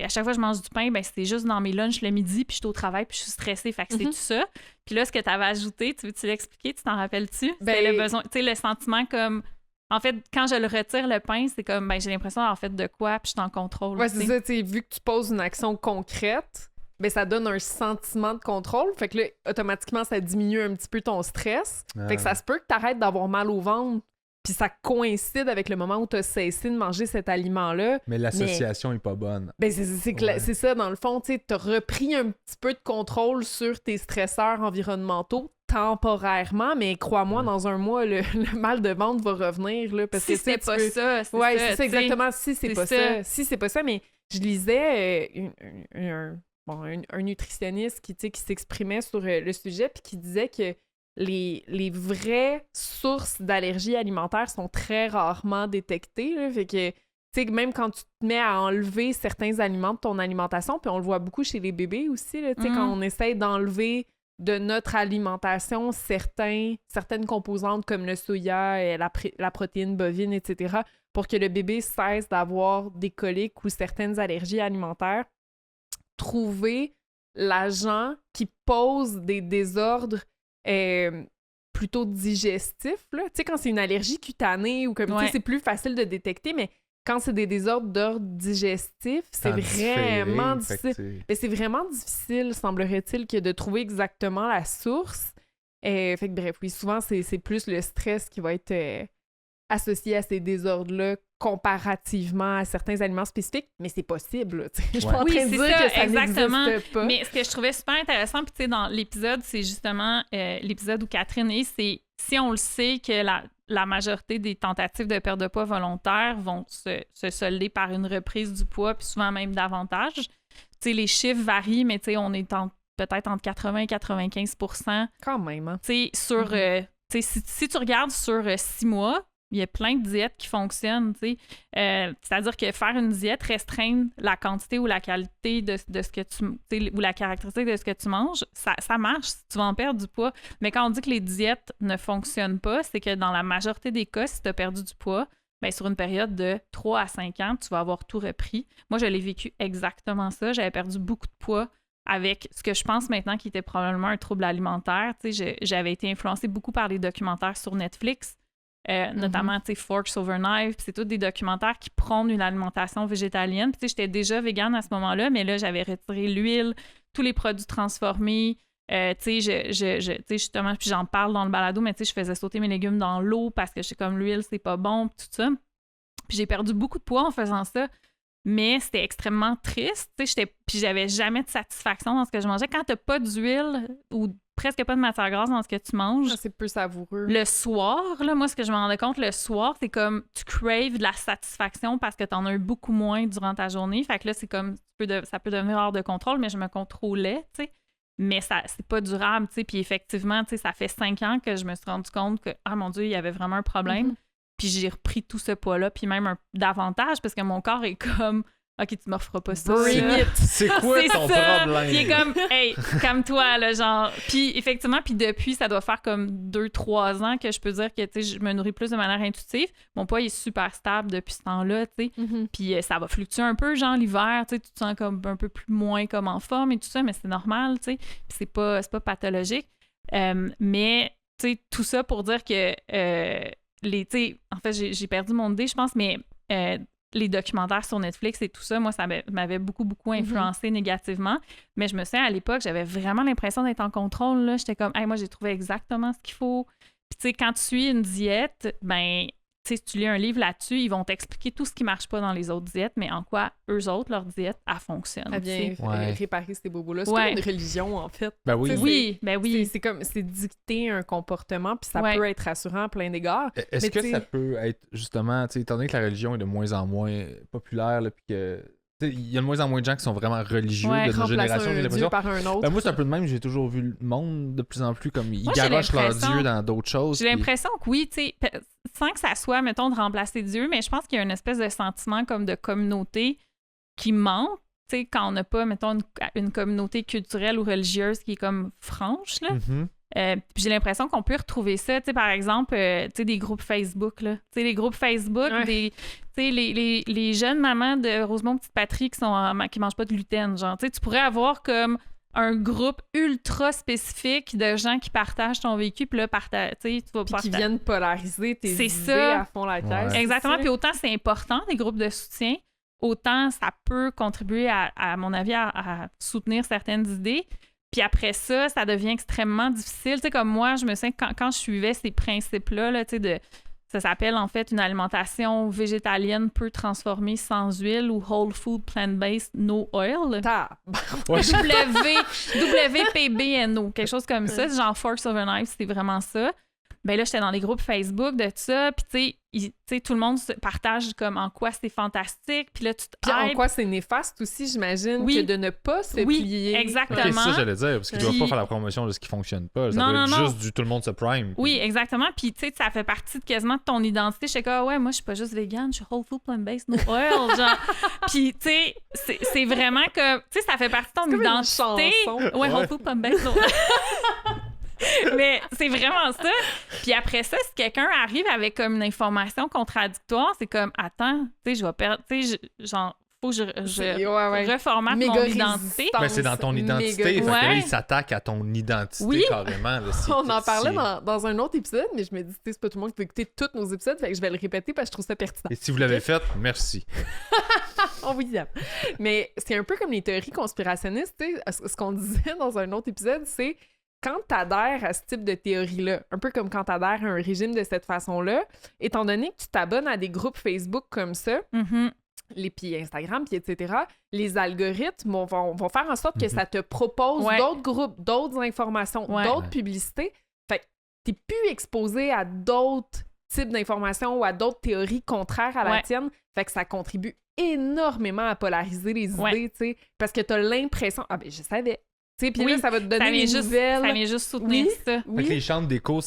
à chaque fois que je mange du pain, ben c'était juste dans mes lunchs le midi, puis je suis au travail, puis je suis stressée. Fait que c'est tout ça. Puis là, ce que tu avais ajouté, tu veux-tu l'expliquer? Tu t'en rappelles-tu? C'était le besoin, tu sais, le sentiment comme... En fait, quand je le retire, le pain, c'est comme, ben j'ai l'impression d'avoir fait de quoi, puis je suis en contrôle. Ouais, c'est ça, tu sais, vu que tu poses une action concrète, ben ça donne un sentiment de contrôle. Fait que là, automatiquement, ça diminue un petit peu ton stress. Fait que ça se peut que tu arrêtes d'avoir mal au ventre. Puis ça coïncide avec le moment où tu as cessé de manger cet aliment-là. Mais l'association est pas bonne. Ben c'est ça, dans le fond, tu as repris un petit peu de contrôle sur tes stresseurs environnementaux temporairement, mais crois-moi, dans un mois, le mal de ventre va revenir. Là, parce si que c'est pas ça, c'est ouais, ça. C'est ça, exactement. Si c'est pas ça. Si c'est pas ça, mais je lisais un nutritionniste qui s'exprimait sur le sujet puis qui disait que les vraies sources d'allergies alimentaires sont très rarement détectées. Là, fait que, tu sais, même quand tu te mets à enlever certains aliments de ton alimentation, puis on le voit beaucoup chez les bébés aussi, là, tu sais, quand on essaie d'enlever de notre alimentation certaines composantes comme le soya, et la protéine bovine, etc., pour que le bébé cesse d'avoir des coliques ou certaines allergies alimentaires. Trouver l'agent qui pose des désordres plutôt digestifs. Tu sais, quand c'est une allergie cutanée ou comme tu sais, c'est plus facile de détecter, mais quand c'est des désordres d'ordre digestif, c'est vraiment difficile. Mais c'est vraiment difficile, semblerait-il, que de trouver exactement la source. Fait que bref, oui, souvent, c'est plus le stress qui va être associé à ces désordres-là comparativement à certains aliments spécifiques, mais c'est possible. Je suis pas en train de dire que ça n'existe pas. Mais ce que je trouvais super intéressant, puis tu sais, dans l'épisode, c'est justement l'épisode où Catherine est, c'est si on le sait que la majorité des tentatives de perte de poids volontaire vont se solder par une reprise du poids, puis souvent même davantage. Tu sais, les chiffres varient, mais tu sais, on est peut-être entre 80 et 95%. Quand même, hein? Tu sais, sur... tu sais, si tu regardes sur 6 mois, il y a plein de diètes qui fonctionnent, tu sais. C'est-à-dire que faire une diète, restreindre la quantité ou la qualité de ce que tu... ou la caractéristique de ce que tu manges, ça marche si tu vas en perdre du poids. Mais quand on dit que les diètes ne fonctionnent pas, c'est que dans la majorité des cas, si tu as perdu du poids, bien, sur une période de 3 à 5 ans, tu vas avoir tout repris. Moi, je l'ai vécu exactement ça. J'avais perdu beaucoup de poids avec ce que je pense maintenant qui était probablement un trouble alimentaire. Tu sais, j'avais été influencée beaucoup par les documentaires sur Netflix. Notamment, tu sais, Forks Over Knives, c'est tous des documentaires qui prônent une alimentation végétalienne. Puis, tu sais, j'étais déjà végane à ce moment-là, mais là, j'avais retiré l'huile, tous les produits transformés. Tu sais, justement, puis j'en parle dans le balado, mais tu sais, je faisais sauter mes légumes dans l'eau parce que je sais comme l'huile, c'est pas bon, tout ça. Puis j'ai perdu beaucoup de poids en faisant ça. Mais c'était extrêmement triste, tu sais, puis j'avais jamais de satisfaction dans ce que je mangeais. Quand t'as pas d'huile ou presque pas de matière grasse dans ce que tu manges... C'est peu savoureux. Le soir, là, moi, ce que je me rendais compte, le soir, c'est comme tu craves de la satisfaction parce que t'en as eu beaucoup moins durant ta journée. Fait que là, c'est comme, ça peut devenir hors de contrôle, mais je me contrôlais, tu sais. Mais ça, c'est pas durable, tu sais. Puis effectivement, tu sais, ça fait 5 ans que je me suis rendu compte que, ah mon Dieu, il y avait vraiment un problème. Puis j'ai repris tout ce poids-là, puis même davantage, parce que mon corps est comme, OK, tu me referas pas ça. C'est quoi ton problème? Puis il est comme, hey, calme-toi, là, genre. Puis effectivement, puis depuis, ça doit faire comme 2-3 ans que je peux dire que, tu sais, je me nourris plus de manière intuitive. Mon poids est super stable depuis ce temps-là, tu sais. Puis ça va fluctuer un peu, genre l'hiver, tu sais, tu te sens comme un peu plus moins comme en forme et tout ça, mais c'est normal, tu sais. Puis c'est pas pathologique. Mais, tu sais, tout ça pour dire que... en fait, j'ai perdu mon idée, je pense, mais les documentaires sur Netflix et tout ça, moi, ça m'avait beaucoup influencé négativement. Mais je me souviens, à l'époque, j'avais vraiment l'impression d'être en contrôle, là. J'étais comme, hey, moi, j'ai trouvé exactement ce qu'il faut. Puis, tu sais, quand tu suis une diète, ben, tu sais, si tu lis un livre là-dessus, ils vont t'expliquer tout ce qui marche pas dans les autres diètes, mais en quoi, eux autres, leur diète, elle fonctionne. Elle vient réparer ces bobos-là. C'est comme une religion, en fait. Ben oui. C'est comme, c'est dicter un comportement, puis ça peut être rassurant à plein d'égards. Est-ce que ça peut être, justement, tu sais, étant donné que la religion est de moins en moins populaire, là, puis que... Il y a de moins en moins de gens qui sont vraiment religieux de notre génération. J'ai l'impression. Par un autre. Ben moi, c'est un peu de même. J'ai toujours vu le monde de plus en plus comme ils garochent leur Dieu dans d'autres choses. J'ai l'impression que oui, tu sais, sans que ça soit, mettons, de remplacer Dieu, mais je pense qu'il y a une espèce de sentiment comme de communauté qui manque. Tu sais, quand on n'a pas, mettons, une communauté culturelle ou religieuse qui est comme franche, là. Puis j'ai l'impression qu'on peut retrouver ça, tu sais, par exemple, tu sais, des groupes Facebook, là. Tu sais, les groupes Facebook, tu sais, les jeunes mamans de Rosemont Petite Patrie qui mangent pas de gluten, genre, tu sais, tu pourrais avoir comme un groupe ultra spécifique de gens qui partagent ton vécu, puis là, tu vas puis qui viennent polariser tes idées à fond la tête. Exactement, puis autant c'est important, des groupes de soutien, autant ça peut contribuer, à mon avis, à soutenir certaines idées. Puis après ça, ça devient extrêmement difficile. Tu sais, comme moi, je me sens quand je suivais ces principes-là, là, tu sais, ça s'appelle en fait une alimentation végétalienne peu transformée sans huile ou whole food plant-based no oil. WPBNO, quelque chose comme ça. Genre Forks Over Knives, c'est vraiment ça. ben là, j'étais dans les groupes Facebook de ça, puis tu sais, tout le monde se partage comme en quoi c'est fantastique, puis là, tu te en quoi c'est néfaste aussi, j'imagine, que de ne pas se plier. Exactement. Okay, ça, j'allais dire, parce qu'ils doivent pas faire la promotion de ce qui fonctionne pas. Ça doit être juste du tout le monde se prime. Puis... Oui, exactement. Puis, tu sais, ça fait partie quasiment de ton identité. Je sais que, ouais, moi, je suis pas juste végane, je suis whole food, plant-based, no oil, genre. Puis, tu sais, c'est vraiment que, tu sais, ça fait partie de ton identité. Ouais, whole food, plant-based, no oil. Mais c'est vraiment ça. Puis après ça, si quelqu'un arrive avec comme une information contradictoire, c'est comme, attends, tu sais, je vais perdre, tu sais, genre, faut que je reformate mon identité. Ben, c'est dans ton identité. Fait que là, il s'attaque à ton identité carrément. Là, on en parlait dans un autre épisode, mais je me dis, c'est pas tout le monde qui peut écouter tous nos épisodes, fait que je vais le répéter parce que je trouve ça pertinent. Et si vous l'avez fait, merci. Oh oui, mais c'est un peu comme les théories conspirationnistes, tu sais, ce qu'on disait dans un autre épisode, c'est quand tu adhères à ce type de théorie-là, un peu comme quand tu adhères à un régime de cette façon-là, étant donné que tu t'abonnes à des groupes Facebook comme ça, puis Instagram, puis etc., les algorithmes vont faire en sorte que ça te propose d'autres groupes, d'autres informations, d'autres publicités. Fait que t'es plus exposé à d'autres types d'informations ou à d'autres théories contraires à la tienne. Fait que ça contribue énormément à polariser les idées, tu sais, parce que t'as l'impression « Ah ben je savais ». Puis là, ça va te donner des nouvelles. Ça vient juste soutenir ça. Fait que les chambres d'écho,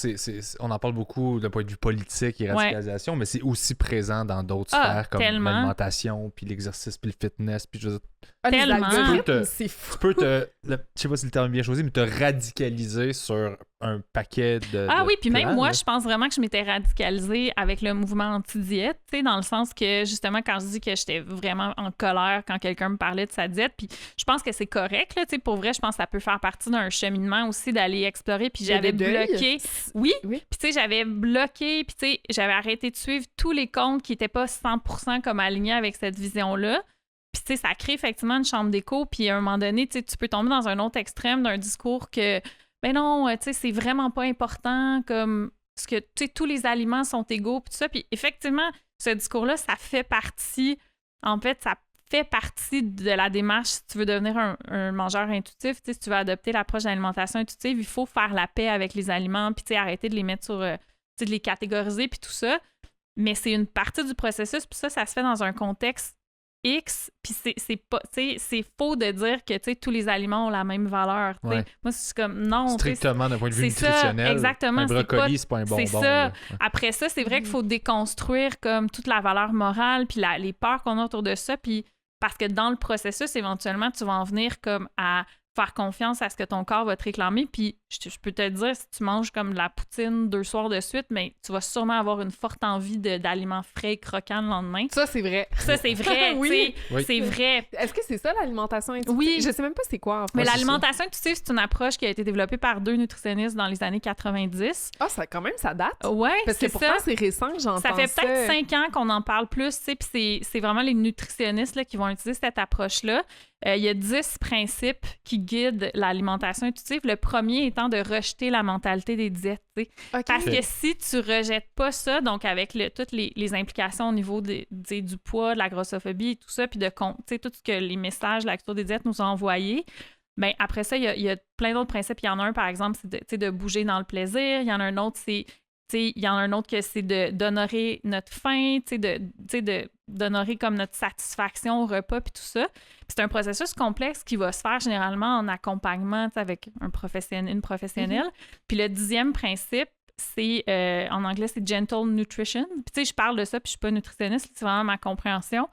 on en parle beaucoup d'un point de vue politique et radicalisation, mais c'est aussi présent dans d'autres sphères comme l'alimentation, puis l'exercice, puis le fitness, puis je veux dire, c'est fou. Tu peux je sais pas si le terme est bien choisi, mais te radicaliser sur un paquet de oui, puis même moi, là. je pense vraiment que je m'étais radicalisée avec le mouvement anti-diète, tu sais, dans le sens que, justement, quand je dis que j'étais vraiment en colère quand quelqu'un me parlait de sa diète, puis je pense que c'est correct, là, tu sais, pour vrai, je pense que ça peut faire partie d'un cheminement aussi d'aller explorer, puis j'avais bloqué... Oui, puis tu sais, j'avais bloqué, puis tu sais, j'avais arrêté de suivre tous les comptes qui n'étaient pas 100% comme alignés avec cette vision-là. Puis, tu sais, ça crée effectivement une chambre d'écho. Puis, à un moment donné, tu sais, tu peux tomber dans un autre extrême d'un discours que, ben non, tu sais, c'est vraiment pas important, comme, parce que, tu sais, tous les aliments sont égaux, puis tout ça. Puis, effectivement, ce discours-là, ça fait partie de la démarche si tu veux devenir un mangeur intuitif. Tu sais, si tu veux adopter l'approche d'alimentation intuitive, il faut faire la paix avec les aliments, puis, tu sais, arrêter de les mettre sur, tu sais, de les catégoriser, puis tout ça. Mais c'est une partie du processus, puis ça se fait dans un contexte X, puis c'est faux de dire que, tu sais, tous les aliments ont la même valeur. Moi, c'est comme, non. Strictement d'un point de vue nutritionnel. Ça, exactement. Un brocoli, c'est pas un bonbon. C'est ça. Après ça, c'est vrai qu'il faut déconstruire comme toute la valeur morale, puis les peurs qu'on a autour de ça, puis parce que dans le processus, éventuellement, tu vas en venir comme à faire confiance à ce que ton corps va te réclamer. Puis je peux te dire, si tu manges comme de la poutine 2 soirs de suite, mais tu vas sûrement avoir une forte envie d'aliments frais et croquants le lendemain. Ça, c'est vrai. Ça, c'est vrai. Oui. C'est vrai. Est-ce que c'est ça, l'alimentation intuitive? Oui. Je sais même pas c'est quoi, en fait. Mais l'alimentation intuitive, c'est une approche qui a été développée par 2 nutritionnistes dans les années 90. Ah, quand même, ça date. Ouais, parce que pourtant, c'est récent que j'entends ça. Ça fait peut-être 5 ans qu'on en parle plus, tu sais, puis c'est vraiment les nutritionnistes là, qui vont utiliser cette approche-là. Il y a 10 principes qui guident l'alimentation intuitive. Le premier étant de rejeter la mentalité des diètes. Okay. Parce que si tu rejettes pas ça, donc avec toutes les implications au niveau du poids, de la grossophobie et tout ça, puis de tout ce que les messages de la culture des diètes nous ont envoyé, bien, après ça, il y a plein d'autres principes. Il y en a un, par exemple, c'est de bouger dans le plaisir. Il y en a un autre, que c'est d'honorer notre faim, d'honorer comme notre satisfaction au repas, puis tout ça. Puis c'est un processus complexe qui va se faire généralement en accompagnement avec une professionnelle. Puis le 10e principe, c'est, en anglais, c'est gentle nutrition. Puis tu sais, je parle de ça, puis je suis pas nutritionniste, c'est vraiment ma compréhension.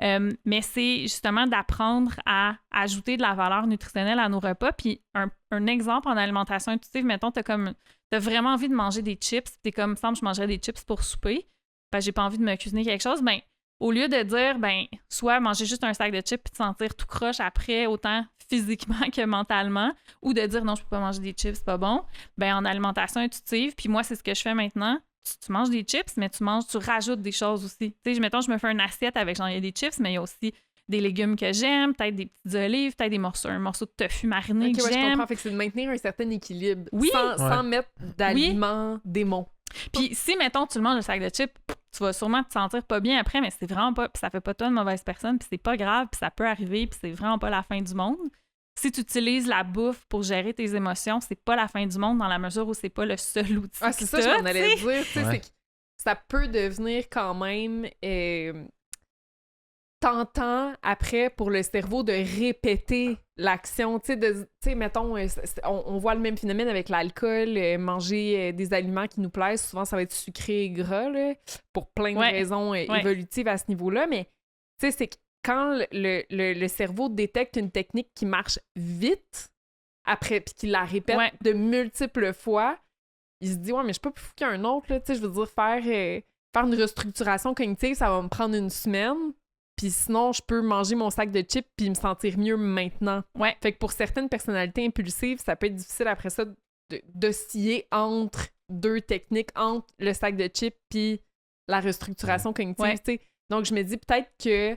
Mais c'est justement d'apprendre à ajouter de la valeur nutritionnelle à nos repas. Puis un exemple en alimentation intuitive, mettons, t'as vraiment envie de manger des chips, t'es comme, semble je mangerais des chips pour souper, ben j'ai pas envie de me cuisiner quelque chose, ben au lieu de dire, ben soit manger juste un sac de chips puis te sentir tout croche après, autant physiquement que mentalement, ou de dire non, je peux pas manger des chips, c'est pas bon, ben en alimentation intuitive, puis moi, c'est ce que je fais maintenant, tu manges des chips, mais tu rajoutes des choses aussi. Tu sais, mettons, je me fais une assiette avec, genre, il y a des chips, mais il y a aussi des légumes que j'aime, peut-être des petites olives, peut-être un morceau de tofu mariné que j'aime. Je comprends. Fait que c'est de maintenir un certain équilibre sans mettre d'aliments démons. Puis si, mettons, tu le manges le sac de chips, tu vas sûrement te sentir pas bien après, mais c'est vraiment pas... Puis ça fait pas toi une mauvaise personne, puis c'est pas grave, puis ça peut arriver, puis c'est vraiment pas la fin du monde. si tu utilises la bouffe pour gérer tes émotions, c'est pas la fin du monde dans la mesure où c'est pas le seul outil. Ah, c'est ça que j'en allais dire. C'est que ça peut devenir quand même tentant après pour le cerveau de répéter l'action. Tu sais, mettons, on voit le même phénomène avec l'alcool, manger des aliments qui nous plaisent. Souvent, ça va être sucré et gras, là, pour plein de raisons évolutives à ce niveau-là. Mais tu sais, c'est que quand le cerveau détecte une technique qui marche vite, après, puis qu'il la répète de multiples fois, il se dit « Ouais, mais je suis pas plus fou qu'un autre, là. » Tu sais, je veux dire, faire une restructuration cognitive, ça va me prendre une semaine. Puis sinon, je peux manger mon sac de chips puis me sentir mieux maintenant. Ouais. Fait que pour certaines personnalités impulsives, ça peut être difficile après ça d'osciller entre deux techniques, entre le sac de chips puis la restructuration cognitive. T'sais. Donc, je me dis peut-être que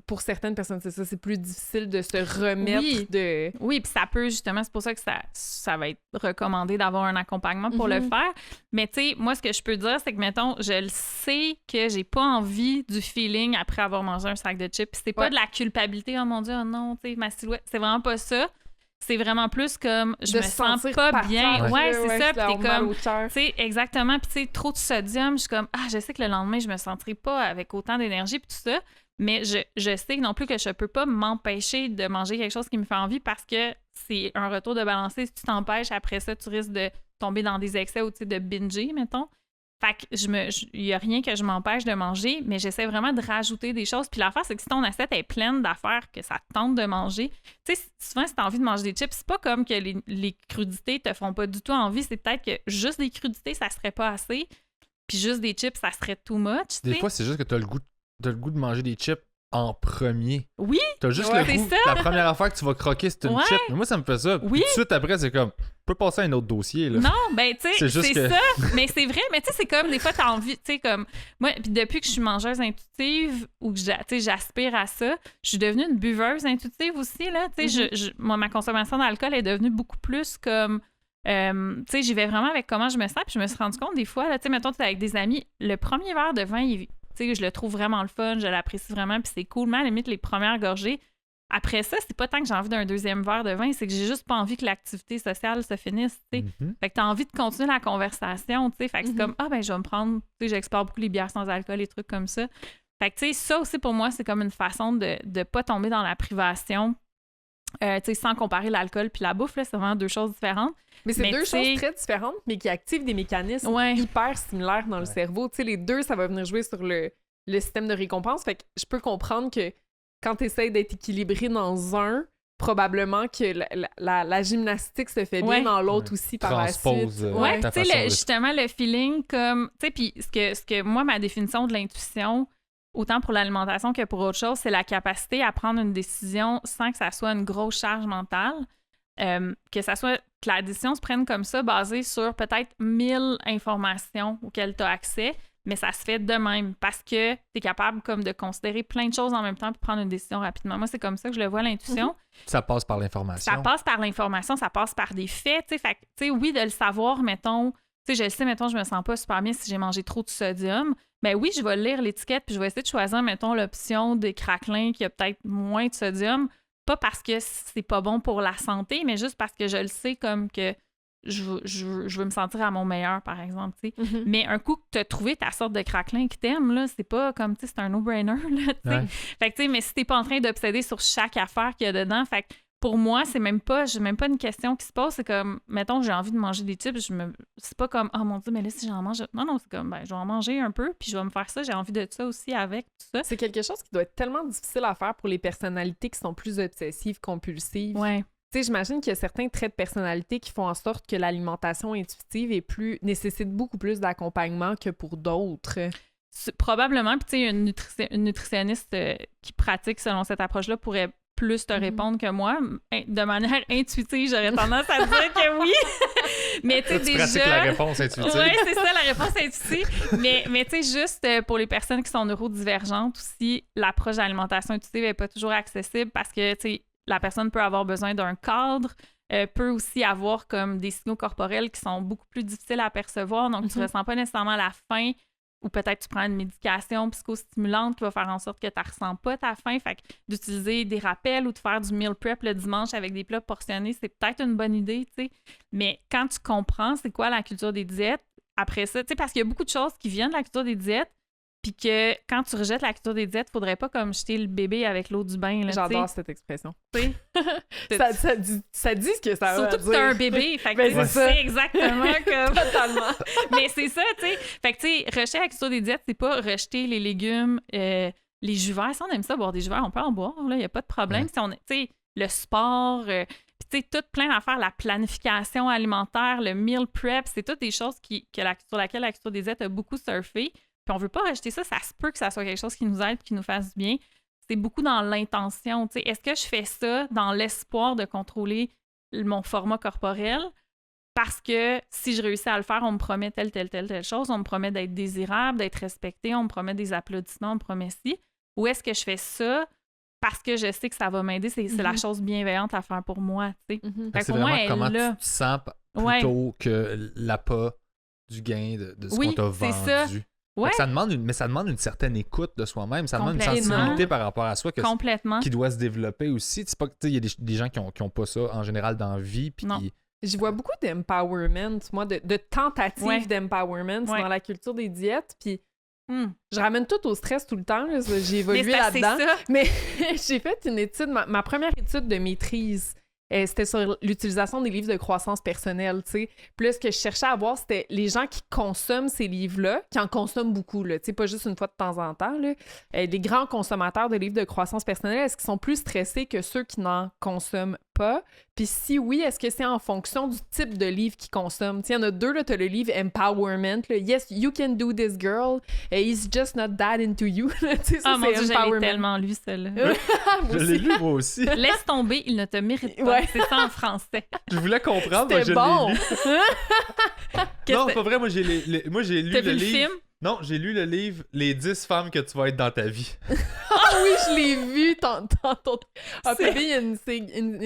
pour certaines personnes, c'est ça, c'est plus difficile de se remettre de... Oui, puis ça peut justement, c'est pour ça que ça va être recommandé d'avoir un accompagnement pour le faire. Mais tu sais, moi, ce que je peux dire, c'est que, mettons, je le sais que j'ai pas envie du feeling après avoir mangé un sac de chips. Puis c'est pas de la culpabilité, oh mon Dieu, oh non, tu sais, ma silhouette, c'est vraiment pas ça. C'est vraiment plus comme, je me sens pas bien. Ouais, c'est ça. Puis t'es comme, tu sais, exactement. Puis tu sais, trop de sodium, je suis comme, je sais que le lendemain, je me sentirai pas avec autant d'énergie, puis tout ça. Mais je sais non plus que je peux pas m'empêcher de manger quelque chose qui me fait envie parce que c'est un retour de balancer. Si tu t'empêches, après ça, tu risques de tomber dans des excès ou de binger, mettons. Fait que il y a rien que je m'empêche de manger, mais j'essaie vraiment de rajouter des choses. Puis l'affaire, c'est que si ton assiette est pleine d'affaires que ça te tente de manger, tu sais, souvent, si t'as envie de manger des chips, c'est pas comme que les crudités te font pas du tout envie. C'est peut-être que juste des crudités, ça serait pas assez. Puis juste des chips, ça serait too much. Des fois, c'est juste que t'as le goût de manger des chips en premier. Oui! T'as juste le goût. La première affaire que tu vas croquer, c'est une chip. Mais moi, ça me fait ça. Oui. Tout de suite après, c'est comme, je peux passer à un autre dossier. Là. Non, ben, tu sais, c'est ça. Mais c'est vrai, mais tu sais, c'est comme, des fois, t'as envie, tu sais, comme, moi, puis depuis que je suis mangeuse intuitive ou que j'aspire à ça, je suis devenue une buveuse intuitive aussi, là. Tu sais, ma consommation d'alcool est devenue beaucoup plus comme. Tu sais, j'y vais vraiment avec comment je me sens, puis je me suis rendu compte des fois, là, tu sais, mettons, t'es avec des amis, le premier verre de vin, je le trouve vraiment le fun, je l'apprécie vraiment, puis c'est cool, mais à la limite, les premières gorgées. Après ça, c'est pas tant que j'ai envie d'un deuxième verre de vin, c'est que j'ai juste pas envie que l'activité sociale se finisse, tu sais. Fait que t'as envie de continuer la conversation, tu sais. Fait que c'est comme, je vais me prendre, tu sais, j'explore beaucoup les bières sans alcool, les trucs comme ça. Fait que, tu sais, ça aussi, pour moi, c'est comme une façon de pas tomber dans la privation, tu sais, sans comparer l'alcool puis la bouffe, là, c'est vraiment deux choses différentes. Mais c'est deux choses très différentes, mais qui activent des mécanismes hyper similaires dans le cerveau. Tu sais, les deux, ça va venir jouer sur le système de récompense. Fait que je peux comprendre que quand tu essaies d'être équilibré dans un, probablement que la gymnastique se fait bien dans l'autre aussi par la suite. Ouais, tu sais, justement, le feeling comme... Tu sais, puis ce que moi, ma définition de l'intuition, autant pour l'alimentation que pour autre chose, c'est la capacité à prendre une décision sans que ça soit une grosse charge mentale. Que ça soit que la décision se prenne comme ça, basée sur peut-être 1000 informations auxquelles tu as accès, mais ça se fait de même parce que tu es capable comme de considérer plein de choses en même temps et prendre une décision rapidement. Moi, c'est comme ça que je le vois, l'intuition. Ça passe par l'information. Ça passe par l'information, ça passe par des faits. Fait que, tu sais, oui, de le savoir, mettons, tu sais, je le sais, mettons, je me sens pas super bien si j'ai mangé trop de sodium. Ben oui, je vais lire l'étiquette puis je vais essayer de choisir, mettons, l'option des craquelins qui a peut-être moins de sodium. Pas parce que c'est pas bon pour la santé, mais juste parce que je le sais comme que je veux me sentir à mon meilleur, par exemple, tu sais. Mais un coup que tu as trouvé ta sorte de craquelin qui t'aime, là, c'est pas comme, tu sais, c'est un no-brainer, là, tu sais. Fait que, tu sais, mais si t'es pas en train d'obséder sur chaque affaire qu'il y a dedans, fait que pour moi, j'ai même pas une question qui se pose. C'est comme, mettons, j'ai envie de manger des chips, c'est pas comme, oh mon Dieu, mais là, si j'en mange... Non, c'est comme, je vais en manger un peu, puis je vais me faire ça, j'ai envie de ça aussi avec, tout ça. C'est quelque chose qui doit être tellement difficile à faire pour les personnalités qui sont plus obsessives, compulsives. Ouais. Tu sais, j'imagine qu'il y a certains traits de personnalité qui font en sorte que l'alimentation intuitive nécessite beaucoup plus d'accompagnement que pour d'autres. Probablement, puis tu sais, une nutritionniste qui pratique selon cette approche-là pourrait plus te répondre que moi. De manière intuitive, j'aurais tendance à dire que oui. Mais tu sais, déjà... pratiques la réponse intuitive. Oui, c'est ça, la réponse intuitive. Mais tu sais, juste pour les personnes qui sont neurodivergentes aussi, l'approche d'alimentation intuitive n'est pas toujours accessible parce que, tu sais, la personne peut avoir besoin d'un cadre, peut aussi avoir comme des signaux corporels qui sont beaucoup plus difficiles à percevoir. Donc, tu ne ressens pas nécessairement la faim ou peut-être tu prends une médication psychostimulante qui va faire en sorte que tu ne ressens pas ta faim. Fait que d'utiliser des rappels ou de faire du meal prep le dimanche avec des plats portionnés, c'est peut-être une bonne idée, tu sais. Mais quand tu comprends c'est quoi la culture des diètes, après ça, tu sais, parce qu'il y a beaucoup de choses qui viennent de la culture des diètes, puis que quand tu rejettes la culture des diètes, faudrait pas comme jeter le bébé avec l'eau du bain. Là, j'adore cette expression. ça dit ce que ça veut dire. Surtout que t'as un bébé, fait que c'est exactement comme... Totalement. Mais c'est ça, tu sais. Fait que, tu sais, rejeter la culture des diètes, c'est pas rejeter les légumes, les jus verts. Si on aime ça, boire des jus verts, on peut en boire, là, y a pas de problème. Si on, tu sais, le sport... tu sais, tout plein d'affaires, la planification alimentaire, le meal prep, c'est toutes des choses sur laquelle la culture des diètes a beaucoup surfé. Puis on veut pas rejeter ça, ça se peut que ça soit quelque chose qui nous aide, qui nous fasse du bien. C'est beaucoup dans l'intention, tu sais. Est-ce que je fais ça dans l'espoir de contrôler mon format corporel? Parce que si je réussis à le faire, on me promet telle chose, on me promet d'être désirable, d'être respecté, on me promet des applaudissements, on me promet ci. Ou est-ce que je fais ça parce que je sais que ça va m'aider, c'est la chose bienveillante à faire pour moi, tu sais. C'est pour vraiment comment tu te sens plutôt que l'appât du gain de ce qu'on t'a vendu. C'est ça. Ouais. Ça demande une certaine écoute de soi-même, ça demande une sensibilité par rapport à soi qui doit se développer aussi. C'est pas que il y a des gens qui ont pas ça en général dans la vie, puis je vois beaucoup d'empowerment, moi, de tentatives d'empowerment dans la culture des diètes, puis je ramène tout au stress tout le temps, là, j'ai évolué là-dedans. Mais j'ai fait une étude, ma première étude de maîtrise, c'était sur l'utilisation des livres de croissance personnelle, tu sais. Puis là, ce que je cherchais à voir, c'était les gens qui consomment ces livres-là, qui en consomment beaucoup, là, tu sais, pas juste une fois de temps en temps, là. Les grands consommateurs de livres de croissance personnelle, est-ce qu'ils sont plus stressés que ceux qui n'en consomment pas? Puis si oui, est-ce que c'est en fonction du type de livre qu'ils consomment? Il y en a deux, là, t'as le livre Empowerment, là, Yes, you can do this, girl. He's just not that into you. Ça, mon Dieu, je l'ai tellement lu, celle-là. Je l'ai lu, moi aussi. Laisse tomber, il ne te mérite pas. C'est ça en français. Je voulais comprendre, mais je l'ai lu. Non, c'est pas vrai, moi j'ai lu le livre. Film? Non, j'ai lu le livre Les 10 femmes que tu vas être dans ta vie. Ah oui, je l'ai vu. Il y a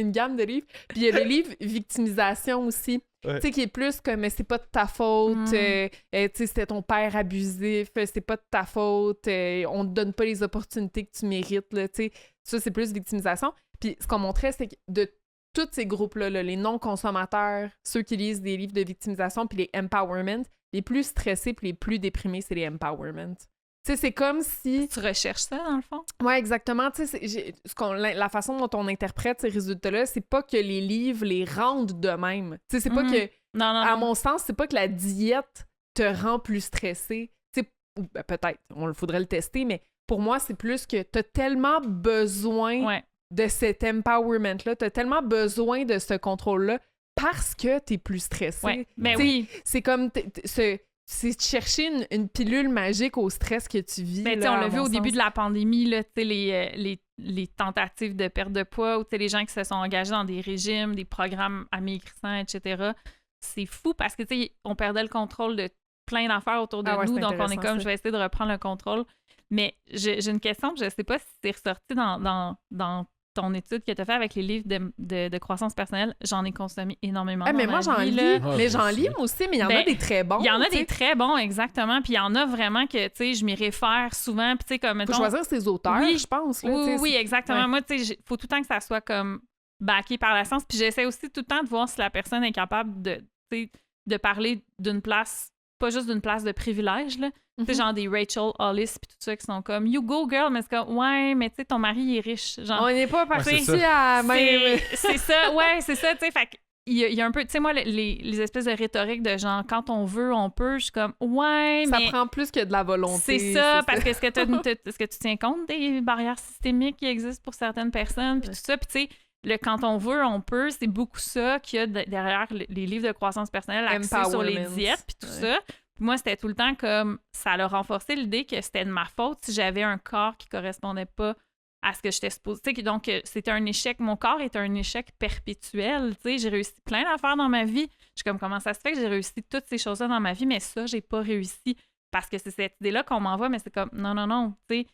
une gamme de livres. Puis il y a le livre Victimisation aussi. Ouais. Tu sais, qui est plus comme c'est pas de ta faute, tu sais, c'était ton père abusif, c'est pas de ta faute, on te donne pas les opportunités que tu mérites, là, tu sais. Ça, c'est plus victimisation. Puis ce qu'on montrait, c'est que de tous ces groupes-là, les non-consommateurs, ceux qui lisent des livres de victimisation, puis les empowerment, les plus stressés puis les plus déprimés, c'est les empowerment. Tu sais, c'est comme si... Tu recherches ça, dans le fond? Ouais, exactement. Tu sais, la façon dont on interprète ces résultats-là, c'est pas que les livres les rendent de même. Tu sais, c'est pas que... Non. À mon sens, c'est pas que la diète te rend plus stressé. Tu sais, peut-être, faudrait le tester, mais pour moi, c'est plus que t'as tellement besoin de cet empowerment-là, t'as tellement besoin de ce contrôle-là parce que t'es plus stressé. Ouais, mais oui. C'est comme... c'est chercher une pilule magique au stress que tu vis. Ben, on l'a vu au début de la pandémie, là, les tentatives de perte de poids ou les gens qui se sont engagés dans des régimes, des programmes amaigrissants, etc. C'est fou parce que on perdait le contrôle de plein d'affaires autour de nous, donc on est comme, je vais essayer de reprendre le contrôle. Mais j'ai une question, je ne sais pas si c'est ressorti dans ton étude que tu as fait avec les livres de croissance personnelle. J'en ai consommé énormément. Mais moi, j'en lis. Mais j'en lis, moi aussi, mais il y en a des très bons. Il y en a des très bons, exactement. Puis il y en a vraiment que, tu sais, je m'y réfère souvent. Puis, tu sais, comme. Il faut choisir ses auteurs, je pense. Là, oui, exactement. Ouais. Moi, tu sais, il faut tout le temps que ça soit comme backé par la science. Puis j'essaie aussi tout le temps de voir si la personne est capable de parler d'une place, pas juste d'une place de privilège, là. Tu sais, genre des Rachel Hollis puis tout ça qui sont comme « You go, girl », mais c'est comme « Ouais, mais tu sais, ton mari, il est riche. » Genre, on n'est pas parti à même... C'est ça, ouais, c'est ça, tu sais. Fait qu'il y a un peu... Tu sais, moi, les espèces de rhétorique de genre « Quand on veut, on peut », je suis comme « Ouais, mais... » Ça prend plus que de la volonté. C'est ça, parce que est-ce que tu tiens compte des barrières systémiques qui existent pour certaines personnes, puis tout ça, puis tu sais... Le « quand on veut, on peut », c'est beaucoup ça qu'il y a derrière les livres de croissance personnelle axés sur les diètes puis tout ça. Puis moi, c'était tout le temps comme... Ça a renforcé l'idée que c'était de ma faute si j'avais un corps qui correspondait pas à ce que j'étais supposée. Tu sais, donc, c'était un échec. Mon corps est un échec perpétuel. Tu sais, j'ai réussi plein d'affaires dans ma vie. Je suis comme, comment ça se fait que j'ai réussi toutes ces choses-là dans ma vie, mais ça, j'ai pas réussi. Parce que c'est cette idée-là qu'on m'envoie, mais c'est comme, non, tu sais...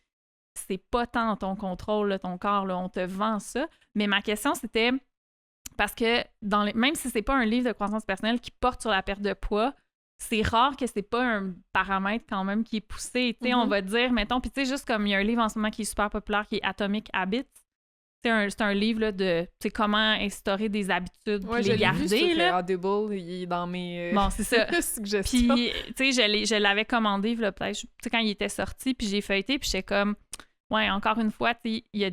C'est pas tant ton contrôle, là, ton corps, là, on te vend ça. Mais ma question, c'était parce que même si c'est pas un livre de croissance personnelle qui porte sur la perte de poids, c'est rare que c'est pas un paramètre quand même qui est poussé. Tu sais, on va dire, mettons, puis tu sais, juste comme il y a un livre en ce moment qui est super populaire qui est Atomic Habits. C'est un livre là, de comment instaurer des habitudes puis les garder. Lu sur Audible, il est dans mes bon, c'est ça. suggestions. Puis, tu sais, je l'avais commandé peut-être quand il était sorti, puis j'ai feuilleté, puis j'étais comme, ouais, encore une fois, il y a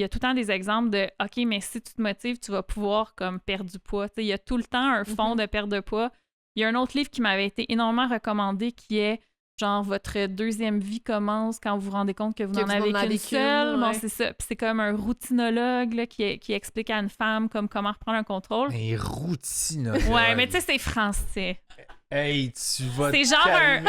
tout le temps des exemples de, OK, mais si tu te motives, tu vas pouvoir comme perdre du poids. Tu sais, il y a tout le temps un fond de perte de poids. Il y a un autre livre qui m'avait été énormément recommandé qui est genre, votre deuxième vie commence quand vous vous rendez compte que vous n'en avez qu'une seule. Bon, c'est ça. Puis c'est comme un routinologue là, qui explique à une femme comme comment reprendre un contrôle. Un routinologue. Ouais, mais tu sais, c'est français. Hey, tu vas c'est genre un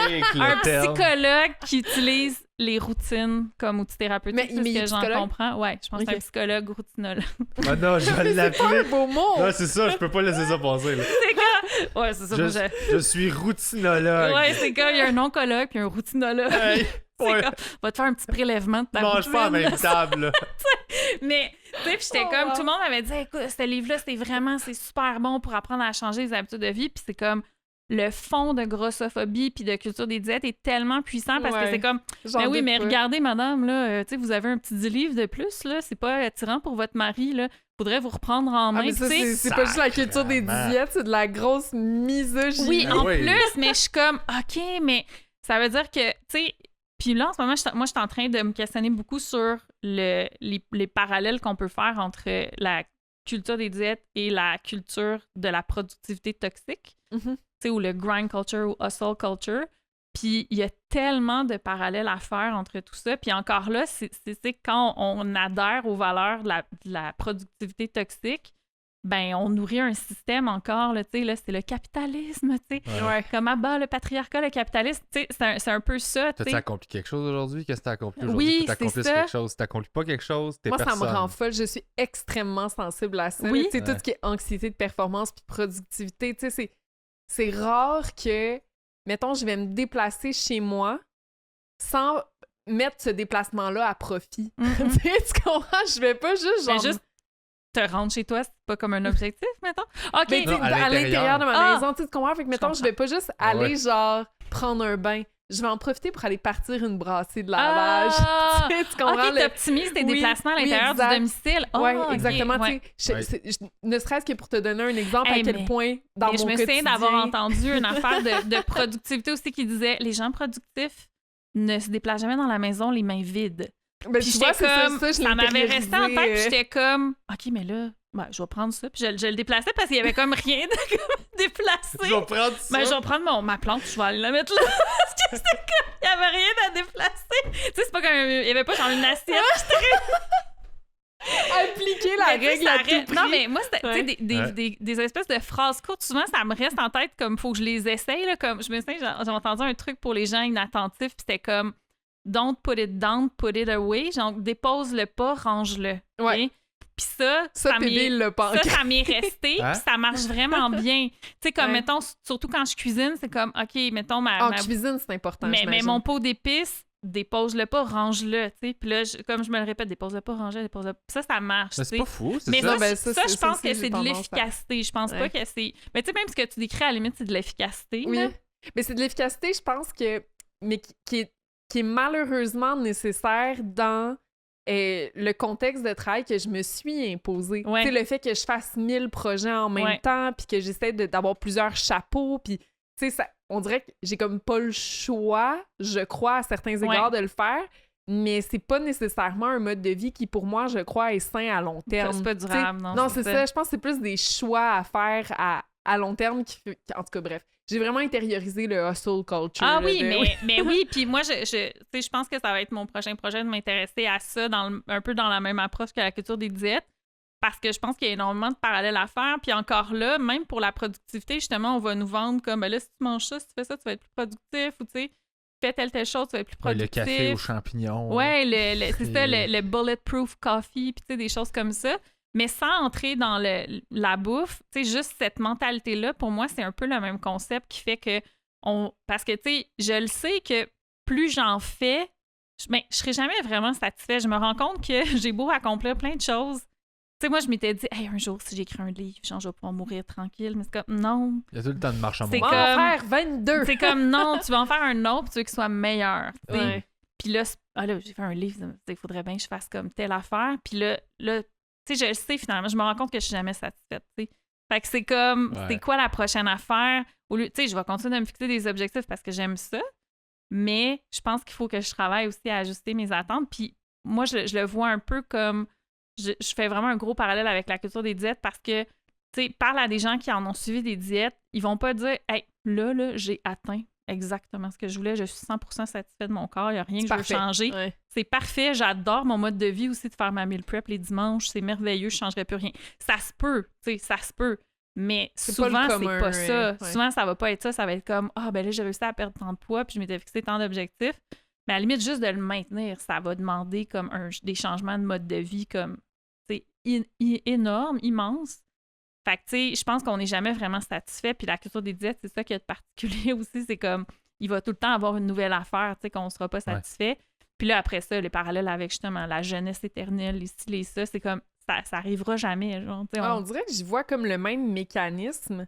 psychologue qui utilise les routines comme outil thérapeutique. Mais ce que j'en comprends. Ouais, je pense que c'est un psychologue routinologue. Ah non, je vais l'appeler. C'est pas un beau mot. Non, c'est ça, je peux pas laisser ça passer. Là. C'est comme... Ouais, c'est ça. Je suis routinologue. Ouais, c'est comme il y a un oncologue puis un routinologue. Hey, c'est comme, va te faire un petit prélèvement de ta routine. Mange pas à la même table. Mais, tu sais, j'étais comme, tout le monde m'avait dit, écoute, ce livre-là, c'est super bon pour apprendre à changer les habitudes de vie. Puis c'est comme, le fond de grossophobie puis de culture des diètes est tellement puissant parce que c'est comme mais oui, mais regardez madame là, tu sais, vous avez un petit 10 livres de plus là, c'est pas attirant pour votre mari là, faudrait vous reprendre en main. Mais ça, c'est pas juste la culture des diètes, c'est de la grosse misogynie. Oui, en plus, mais je suis comme OK, mais ça veut dire que tu sais, puis là en ce moment moi je suis en train de me questionner beaucoup sur les parallèles qu'on peut faire entre la culture des diètes et la culture de la productivité toxique. Ou le grind culture ou hustle culture. Puis il y a tellement de parallèles à faire entre tout ça. Puis encore là, c'est quand on adhère aux valeurs de la productivité toxique, ben on nourrit un système encore, là, tu sais, là, c'est le capitalisme, tu sais. Ouais. Comme à bas, le patriarcat, le capitalisme, tu sais, c'est un peu ça, tu sais. T'as accompli quelque chose aujourd'hui? Qu'est-ce que t'as accompli aujourd'hui? Oui, c'est ça. Quelque chose. Si t'accomplis pas quelque chose, t'es personne. Moi, ça me rend folle. Je suis extrêmement sensible à ça. Oui. Tu sais, tout ce qui est anxiété de performance puis productivité, tu sais, c'est rare que, mettons, je vais me déplacer chez moi sans mettre ce déplacement-là à profit. Tu comprends? Je vais pas juste genre... juste te rendre chez toi, c'est pas comme un objectif, mettons? OK. Mais, non, à l'intérieur de ma maison, tu comprends? Fait que, mettons, je vais pas juste aller genre prendre un bain. Je vais en profiter pour aller partir une brassée de lavage. Tu comprends? OK, t'optimises tes déplacements à l'intérieur du domicile. Oui, exactement. Okay, ne serait-ce que pour te donner un exemple à quel point dans mon quotidien... Je me souviens d'avoir entendu une affaire de productivité aussi qui disait « Les gens productifs ne se déplacent jamais dans la maison les mains vides. » Ben, puis tu vois, ça m'avait resté en tête, puis j'étais comme « OK, mais là... » Ben, je vais prendre ça. Puis je le déplaçais parce qu'il y avait comme rien de déplacé. Je vais prendre ça. Ben, je vais prendre ma plante, je vais aller la mettre là. Parce que c'était comme, il y avait rien à déplacer. Tu sais, c'est pas comme, il y avait pas genre une assiette. Appliquer la règle à tout prix. Non, mais moi, c'était des espèces de phrases courtes. Souvent, ça me reste en tête comme, faut que je les essaye. Là, comme, je me souviens, j'ai entendu un truc pour les gens inattentifs, puis c'était comme, don't put it down, put it away. Genre, dépose-le pas, range-le. Ouais. Okay? Puis ça m'est resté, puis ça marche vraiment bien. Tu sais, comme, mettons, surtout quand je cuisine, c'est comme, OK, mettons, En cuisine, c'est important, mais mon pot d'épices, dépose-le pas, range-le, tu sais. Puis là, comme je me le répète, dépose-le pas, range-le, dépose-le pas. Ça marche, mais c'est pas fou, c'est mais ça. Ça, je pense que c'est de l'efficacité. Je pense pas que c'est... Mais tu sais, même ce que tu décris, à la limite, c'est de l'efficacité. Oui, mais c'est de l'efficacité, je pense que... Mais qui est malheureusement nécessaire dans... le contexte de travail que je me suis imposé. Tu sais, le fait que je fasse 1000 projets en même temps, puis que j'essaie d'avoir plusieurs chapeaux, puis tu sais, on dirait que j'ai comme pas le choix, je crois, à certains égards de le faire, mais c'est pas nécessairement un mode de vie qui, pour moi, je crois, est sain à long terme. C'est pas durable, non? Non, c'est ça. Je pense que c'est plus des choix à faire à long terme en tout cas, bref. J'ai vraiment intériorisé le hustle culture. Ah oui, mais oui, puis moi, je pense que ça va être mon prochain projet de m'intéresser à ça, un peu dans la même approche que la culture des diètes, parce que je pense qu'il y a énormément de parallèles à faire. Puis encore là, même pour la productivité, justement, on va nous vendre comme, ben là, si tu manges ça, si tu fais ça, tu vas être plus productif, ou tu sais, fais telle chose, tu vas être plus productif. Le café aux champignons. Ouais, c'est ça, le bulletproof coffee, puis tu sais, des choses comme ça. Mais sans entrer dans la bouffe, tu sais, juste cette mentalité-là, pour moi, c'est un peu le même concept qui fait que parce que, tu sais, je le sais que plus j'en fais, je serai jamais vraiment satisfaite. Je me rends compte que j'ai beau accomplir plein de choses, sais, moi, je m'étais dit, hey, un jour, si j'écris un livre, genre, je vais pouvoir mourir tranquille. Mais c'est comme, non. Il y a tout le temps de marche en C'est montagne. On va en faire 22. C'est comme, non, tu vas en faire un autre, puis tu veux qu'il soit meilleur. Puis là, j'ai fait un livre, il faudrait bien que je fasse comme telle affaire. Puis là tu sais, je le sais finalement, je me rends compte que je suis jamais satisfaite, tu sais. Fait que c'est comme, c'est quoi la prochaine affaire? Au lieu, tu sais, je vais continuer de me fixer des objectifs parce que j'aime ça, mais je pense qu'il faut que je travaille aussi à ajuster mes attentes. Puis moi, je le vois un peu comme, je fais vraiment un gros parallèle avec la culture des diètes parce que, tu sais, parle à des gens qui en ont suivi des diètes, ils vont pas dire, hey, là, j'ai atteint exactement ce que je voulais, je suis 100% satisfaite de mon corps, il n'y a rien que je veux changer. C'est parfait, j'adore mon mode de vie aussi de faire ma meal prep les dimanches, c'est merveilleux, je ne changerai plus rien. Ça se peut, tu sais, ça se peut, mais souvent, c'est pas ça. Souvent, ça va pas être ça, ça va être comme, ben là, j'ai réussi à perdre tant de poids, puis je m'étais fixé tant d'objectifs, mais à la limite, juste de le maintenir, ça va demander comme des changements de mode de vie comme, c'est énorme, immense. Fait que, tu sais, je pense qu'on n'est jamais vraiment satisfait. Puis la culture des diètes, c'est ça qui est de particulier aussi. C'est comme, il va tout le temps avoir une nouvelle affaire, tu sais, qu'on ne sera pas satisfait. Puis là, après ça, les parallèles avec justement la jeunesse éternelle, les styles et ça, c'est comme, ça arrivera jamais. Genre, on dirait que j'y vois comme le même mécanisme,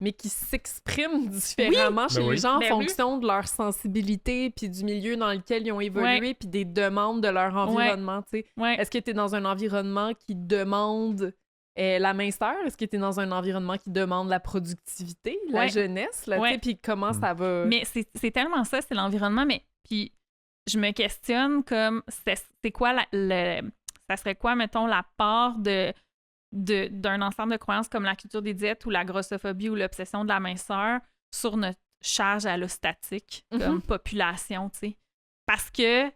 mais qui s'exprime différemment chez les gens en fonction de leur sensibilité, puis du milieu dans lequel ils ont évolué, puis des demandes de leur environnement, tu sais. Est-ce que tu es dans un environnement qui demande la minceur? Est-ce que tu es dans un environnement qui demande la productivité, la jeunesse, là, puis comment ça va? Mais c'est tellement ça, c'est l'environnement, mais puis je me questionne comme, c'est quoi ça serait quoi, mettons, la part d'un ensemble de croyances comme la culture des diètes ou la grossophobie ou l'obsession de la minceur sur notre charge allostatique comme population, tu sais. Parce que,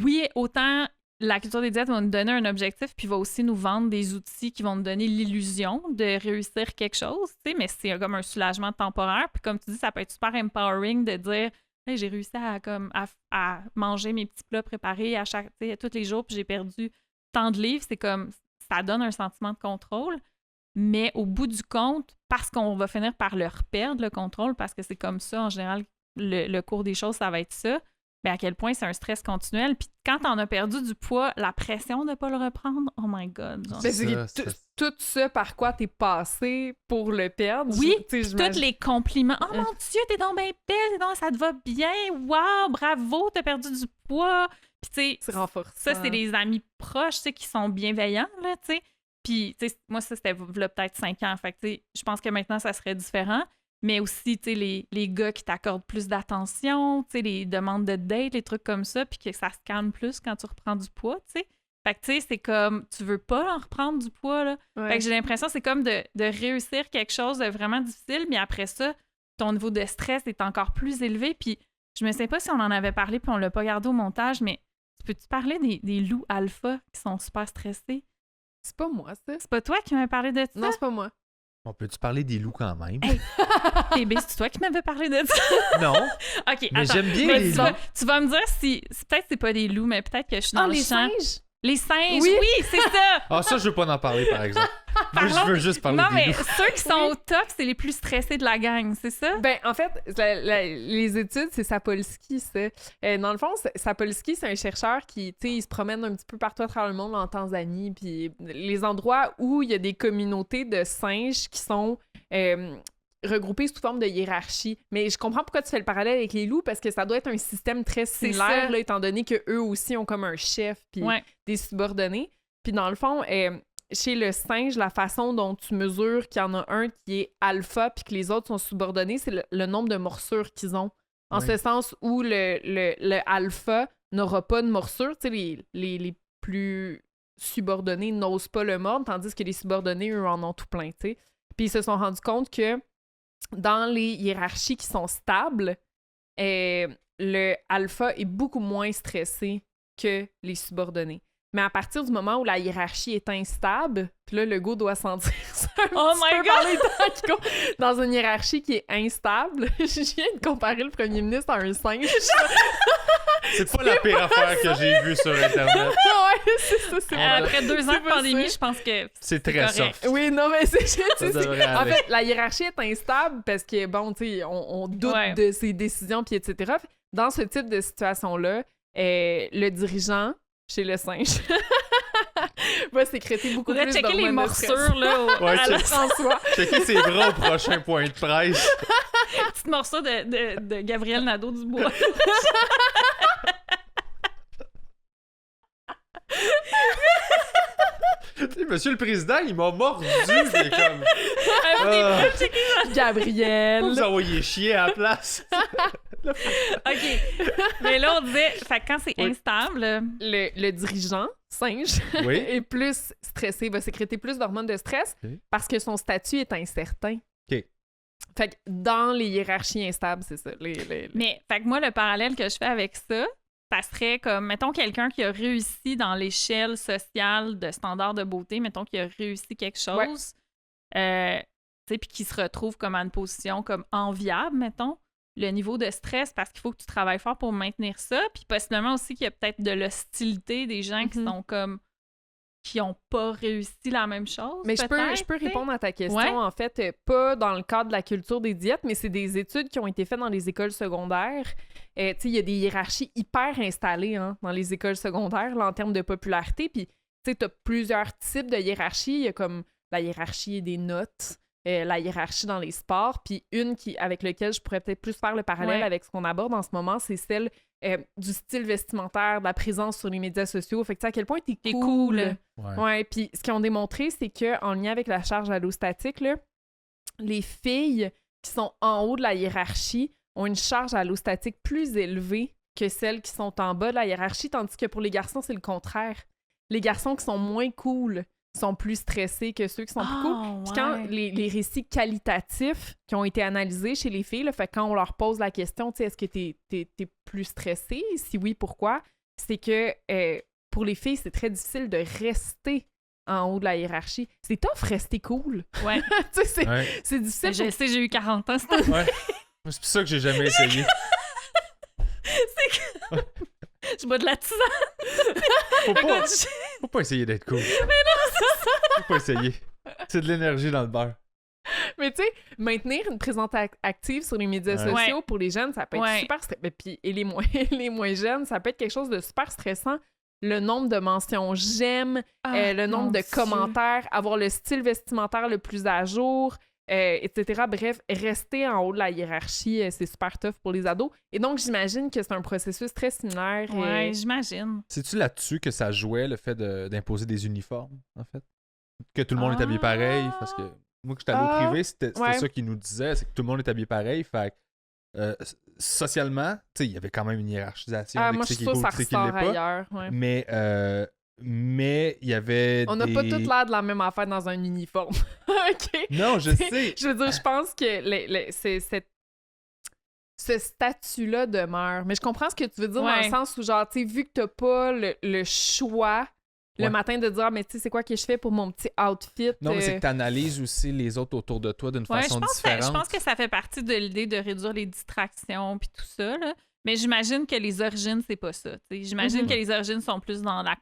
oui, autant la culture des diètes va nous donner un objectif puis va aussi nous vendre des outils qui vont nous donner l'illusion de réussir quelque chose, tu sais, mais c'est comme un soulagement temporaire. Puis comme tu dis, ça peut être super empowering de dire hey, j'ai réussi à manger mes petits plats préparés tous les jours puis j'ai perdu tant de livres. C'est comme, ça donne un sentiment de contrôle. Mais au bout du compte, parce qu'on va finir par leur perdre le contrôle, parce que c'est comme ça, en général, le cours des choses, ça va être ça, bien à quel point c'est un stress continuel. Puis quand t'en as perdu du poids, la pression de ne pas le reprendre, oh my God. C'est tout ça par quoi t'es passé pour le perdre. Oui, tous les compliments. Oh mon Dieu, t'es donc bien belle, ça te va bien, wow, bravo, t'as perdu du poids. Puis tu sais, c'est renforçant. Ça, c'est des amis proches, tu sais, qui sont bienveillants, là, tu sais. Puis, tu sais, moi, ça, c'était là, peut-être 5 ans. Fait que, tu sais, je pense que maintenant, ça serait différent. Mais aussi, tu sais, les gars qui t'accordent plus d'attention, tu sais, les demandes de date, les trucs comme ça, puis que ça se calme plus quand tu reprends du poids, tu sais. Fait que, tu sais, c'est comme, tu veux pas en reprendre du poids, là. Ouais. Fait que j'ai l'impression que c'est comme de réussir quelque chose de vraiment difficile, mais après ça, ton niveau de stress est encore plus élevé. Puis, je me sais pas si on en avait parlé, puis on l'a pas gardé au montage, mais peux-tu parler des loups alpha qui sont super stressés? C'est pas moi, ça. C'est pas toi qui m'avais parlé de ça? Non, c'est pas moi. On peut-tu parler des loups quand même? Hey, bébé, c'est toi qui m'avais parlé de ça? Non. OK, mais attends. j'aime bien les loups. Tu vas me dire si... Peut-être que c'est pas des loups, mais peut-être que je suis dans le champ. Les singes? Les singes, oui c'est ça! Ah, ça, je veux pas en parler, par exemple. Moi, je veux juste parler des loups. Non, mais ceux qui sont au top, c'est les plus stressés de la gang, c'est ça? Ben, en fait, les études, c'est Sapolsky, ça. Dans le fond, Sapolsky, c'est un chercheur qui, tu sais, il se promène un petit peu partout à travers le monde, en Tanzanie, puis les endroits où il y a des communautés de singes qui sont regroupés sous forme de hiérarchie. Mais je comprends pourquoi tu fais le parallèle avec les loups, parce que ça doit être un système très similaire, là, étant donné qu'eux aussi ont comme un chef puis des subordonnés. Puis dans le fond, chez le singe, la façon dont tu mesures qu'il y en a un qui est alpha puis que les autres sont subordonnés, c'est le nombre de morsures qu'ils ont. En ce sens où le alpha n'aura pas de morsure, tu sais, les plus subordonnés n'osent pas le mordre, tandis que les subordonnés, eux, en ont tout plein, tu sais. Puis ils se sont rendus compte que dans les hiérarchies qui sont stables, le alpha est beaucoup moins stressé que les subordonnés. Mais à partir du moment où la hiérarchie est instable, puis là, le go doit sentir ça dans une hiérarchie qui est instable. Je viens de comparer le premier ministre à un singe. C'est pas la pire affaire que j'ai vue sur Internet. Ouais, c'est ça. Après 2 ans de pandémie, je pense que c'est très soft. Oui, non, mais en fait, la hiérarchie est instable parce que, bon, tu sais, on doute de ses décisions, puis etc. Dans ce type de situation-là, le dirigeant chez le singe Va sécréter beaucoup plus checker les morsures, là, à François. Checker ses bras au prochain point de presse. Petite morsure de Gabriel Nadeau-Dubois. Monsieur le Président, il m'a mordu. C'est comme... Gabriel. Vous envoyez chier à la place. OK. Mais là, on disait, quand c'est instable... Le dirigeant, singe, est plus stressé, va sécréter plus d'hormones de stress parce que son statut est incertain. OK. Fait que dans les hiérarchies instables, c'est ça. Mais, fait que moi, le parallèle que je fais avec ça serait comme, mettons, quelqu'un qui a réussi dans l'échelle sociale de standards de beauté, mettons qu'il a réussi quelque chose, puis qui se retrouve comme à une position comme enviable, mettons, le niveau de stress, parce qu'il faut que tu travailles fort pour maintenir ça, puis possiblement aussi qu'il y a peut-être de l'hostilité des gens qui sont comme qui n'ont pas réussi la même chose. Mais je peux répondre à ta question, en fait, pas dans le cadre de la culture des diètes, mais c'est des études qui ont été faites dans les écoles secondaires. Il y a des hiérarchies hyper installées dans les écoles secondaires là, en termes de popularité. Puis, tu as plusieurs types de hiérarchies. Il y a comme la hiérarchie des notes, la hiérarchie dans les sports. Puis une avec laquelle je pourrais peut-être plus faire le parallèle avec ce qu'on aborde en ce moment, c'est celle du style vestimentaire, de la présence sur les médias sociaux. Fait que tu sais à quel point t'es cool. Ouais. Puis ce qu'ils ont démontré, c'est qu'en lien avec la charge allostatique, là, les filles qui sont en haut de la hiérarchie ont une charge allostatique plus élevée que celles qui sont en bas de la hiérarchie, tandis que pour les garçons, c'est le contraire. Les garçons qui sont moins cool sont plus stressés que ceux qui sont plus cool. Puis quand les récits qualitatifs qui ont été analysés chez les filles, là, fait quand on leur pose la question, est-ce que t'es plus stressé? Si oui, pourquoi? C'est que pour les filles, c'est très difficile de rester en haut de la hiérarchie. C'est tough rester cool. Ouais. c'est difficile. Je sais, j'ai eu 40 ans, c'est ouais. C'est pour ça que j'ai jamais essayé. C'est que... Je bois de la tisane. Faut pas essayer d'être cool. Mais non, c'est ça. Faut pas essayer. C'est de l'énergie dans le beurre. Mais tu sais, maintenir une présence active sur les médias sociaux pour les jeunes, ça peut être super stressant. Puis les moins jeunes, ça peut être quelque chose de super stressant. Le nombre de mentions j'aime, le nombre de commentaires, avoir le style vestimentaire le plus à jour, etc. Bref, rester en haut de la hiérarchie, c'est super tough pour les ados. Et donc, j'imagine que c'est un processus très similaire. Oui, j'imagine. C'est-tu là-dessus que ça jouait, le fait d'imposer des uniformes, en fait? Que tout le monde est habillé pareil? Parce que moi, que j'étais allé au privé, c'était ça qu'ils nous disaient, c'est que tout le monde est habillé pareil. Fait socialement, tu sais, il y avait quand même une hiérarchisation. Moi, je trouve que ça ressort ailleurs. Mais il y avait on n'a pas tous l'air de la même affaire dans un uniforme. OK? Non, je sais. Je veux dire, je pense que ce statut-là demeure. Mais je comprends ce que tu veux dire dans le sens où, genre, tu sais, vu que t'as pas le choix le matin de dire, mais tu sais, c'est quoi que je fais pour mon petit outfit? Non, mais c'est que tu analyses aussi les autres autour de toi d'une façon différente. Je pense que ça fait partie de l'idée de réduire les distractions puis tout ça, là. Mais j'imagine que les origines, c'est pas ça. T'sais. J'imagine que les origines sont plus dans la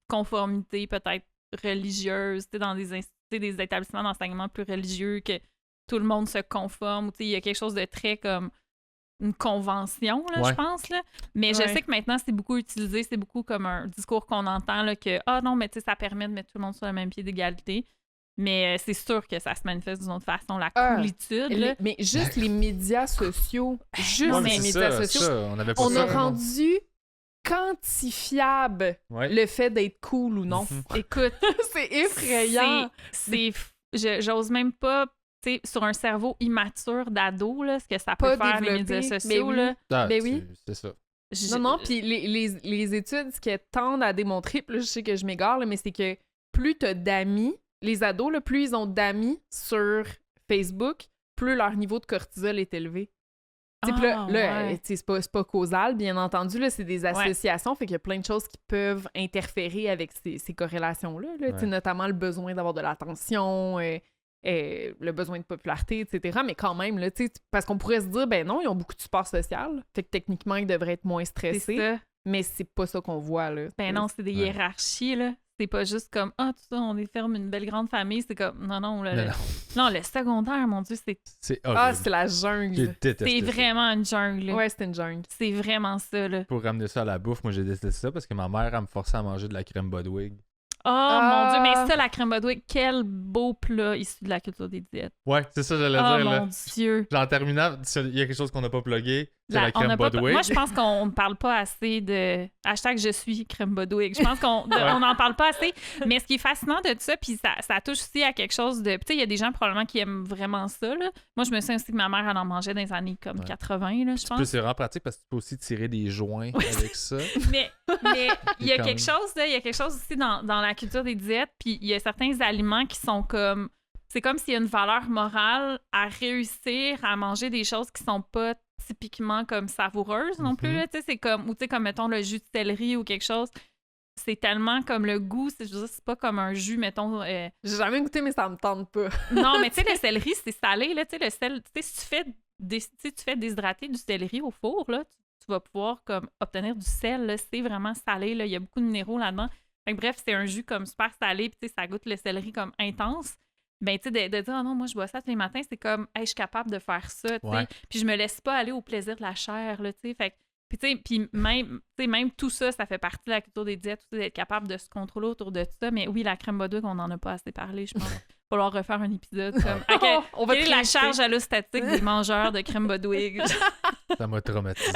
conformité peut-être religieuse, dans des établissements d'enseignement plus religieux, que tout le monde se conforme. Il y a quelque chose de très comme une convention, là, je pense. Là. Mais je sais que maintenant, c'est beaucoup utilisé, c'est beaucoup comme un discours qu'on entend, là, que « Ah non, mais ça permet de mettre tout le monde sur le même pied d'égalité ». Mais c'est sûr que ça se manifeste d'une autre façon, la coolitude. Mais juste les médias sociaux, les médias sociaux, on a rendu quantifiable le fait d'être cool ou non. Écoute, c'est effrayant. J'ose même pas, tu sais, sur un cerveau immature d'ado, là, ce que ça peut faire les médias sociaux. C'est ça. Non, puis les études, ce qu'elles tendent à démontrer, puis là, je sais que je m'égare, là, mais c'est que plus t'as d'amis, les ados, là, plus ils ont d'amis sur Facebook, plus leur niveau de cortisol est élevé. C'est pas causal, bien entendu, là, c'est des associations, fait qu'il y a plein de choses qui peuvent interférer avec ces corrélations-là, là, notamment le besoin d'avoir de l'attention, le besoin de popularité, etc. Mais quand même, là, parce qu'on pourrait se dire, ben non, ils ont beaucoup de support social, fait que techniquement, ils devraient être moins stressés, mais c'est pas ça qu'on voit, là. Ben non, c'est des hiérarchies, là. C'est pas juste comme « Ah, tout ça, on est ferme une belle grande famille. » C'est comme « Non, le secondaire, mon Dieu, c'est... » c'est la jungle. C'est vraiment une jungle. Ouais, c'est une jungle. C'est vraiment ça, là. Pour ramener ça à la bouffe, moi, j'ai détesté ça parce que ma mère, elle me forçait à manger de la crème Bodwig. Oh mon Dieu, mais ça, la crème Bodwig, quel beau plat issu de la culture des diètes. Ouais, c'est ça, j'allais dire. Oh mon Dieu. En terminant, il y a quelque chose qu'on n'a pas plugué, c'est la crème Bodwig. Moi, je pense qu'on ne parle pas assez de... Hashtag je suis crème Bodwig. Je pense qu'on n'en parle pas assez. Mais ce qui est fascinant de ça, puis ça touche aussi à quelque chose de... Tu sais, il y a des gens probablement qui aiment vraiment ça, là. Moi, je me souviens aussi que ma mère, elle en mangeait dans les années comme 80, là, je pense. C'est vraiment pratique parce que tu peux aussi tirer des joints avec ça. Mais il y a quelque chose, là, il y a quelque chose aussi dans la culture des diètes, puis il y a certains aliments qui sont comme... C'est comme s'il y a une valeur morale à réussir à manger des choses qui sont pas typiquement comme savoureuses non plus. Là, c'est comme, ou tu sais, comme mettons le jus de céleri ou quelque chose. C'est tellement comme le goût, je veux dire, c'est pas comme un jus, mettons. J'ai jamais goûté, mais ça me tente pas. Non, mais tu sais, le céleri, c'est salé, là. Tu sais, le sel, tu sais, si tu fais déshydrater du céleri au four, là, tu vas pouvoir comme obtenir du sel, là. C'est vraiment salé, là. Il y a beaucoup de minéraux là-dedans. Fait que, bref, c'est un jus comme super salé, puis tu sais, ça goûte le céleri comme intense. Ben, tu sais, de dire, oh non, moi, je bois ça tous les matins, c'est comme, hey, je suis capable de faire ça, tu sais. Puis je me laisse pas aller au plaisir de la chair, là, tu sais. Fait puis, tu sais, puis même tout ça, ça fait partie de la culture des diètes, d'être capable de se contrôler autour de ça. Mais oui, la crème Bodwig, on n'en a pas assez parlé, je pense. Il va falloir refaire un épisode comme, on va quelle est la charge allostatique des mangeurs de crème Bodwig? Ça m'a traumatisé.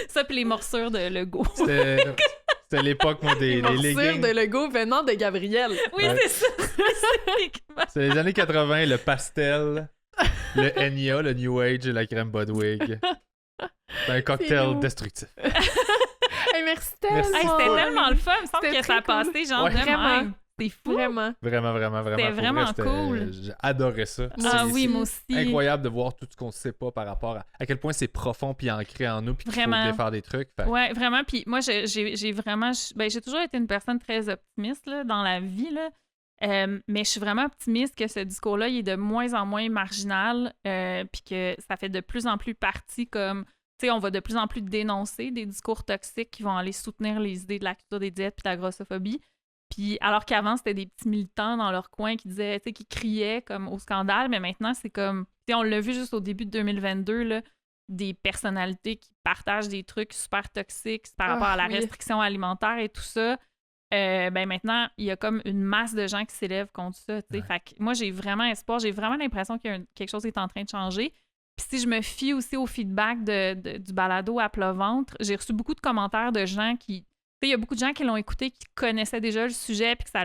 Ça, puis les morsures de Lego. C'était l'époque, moi, des leggings. de Lego venant de Gabriel. Oui, c'est ça. C'est les années 80, le pastel, le Enya, le New Age et la crème Bodwig. C'est un cocktail destructif. Hey, merci tellement. C'était tellement le fun. Il me semble que ça a passé genre vraiment. C'est fou. Vraiment. C'était vraiment cool. J'ai adoré ça. Oui, moi aussi. Incroyable de voir tout ce qu'on ne sait pas par rapport à quel point c'est profond puis ancré en nous puis qu'il faut défaire des trucs. Ouais, vraiment. Puis moi, j'ai vraiment... j'ai toujours été une personne très optimiste là, dans la vie, là. Mais je suis vraiment optimiste que ce discours-là, il est de moins en moins marginal puis que ça fait de plus en plus partie comme... Tu sais, on va de plus en plus dénoncer des discours toxiques qui vont aller soutenir les idées de la culture des diètes puis de la grossophobie. Puis alors qu'avant, c'était des petits militants dans leur coin qui disaient, tu sais, qui criaient comme au scandale, mais maintenant, c'est comme... Tu sais, on l'a vu juste au début de 2022, là, des personnalités qui partagent des trucs super toxiques par rapport à la restriction alimentaire et tout ça. Ben maintenant, il y a comme une masse de gens qui s'élèvent contre ça, tu sais. Fait que moi, j'ai vraiment espoir, j'ai vraiment l'impression que quelque chose est en train de changer. Puis si je me fie aussi au feedback du balado à plat ventre, j'ai reçu beaucoup de commentaires de gens qui... Il y a beaucoup de gens qui l'ont écouté, qui connaissaient déjà le sujet, puis que ça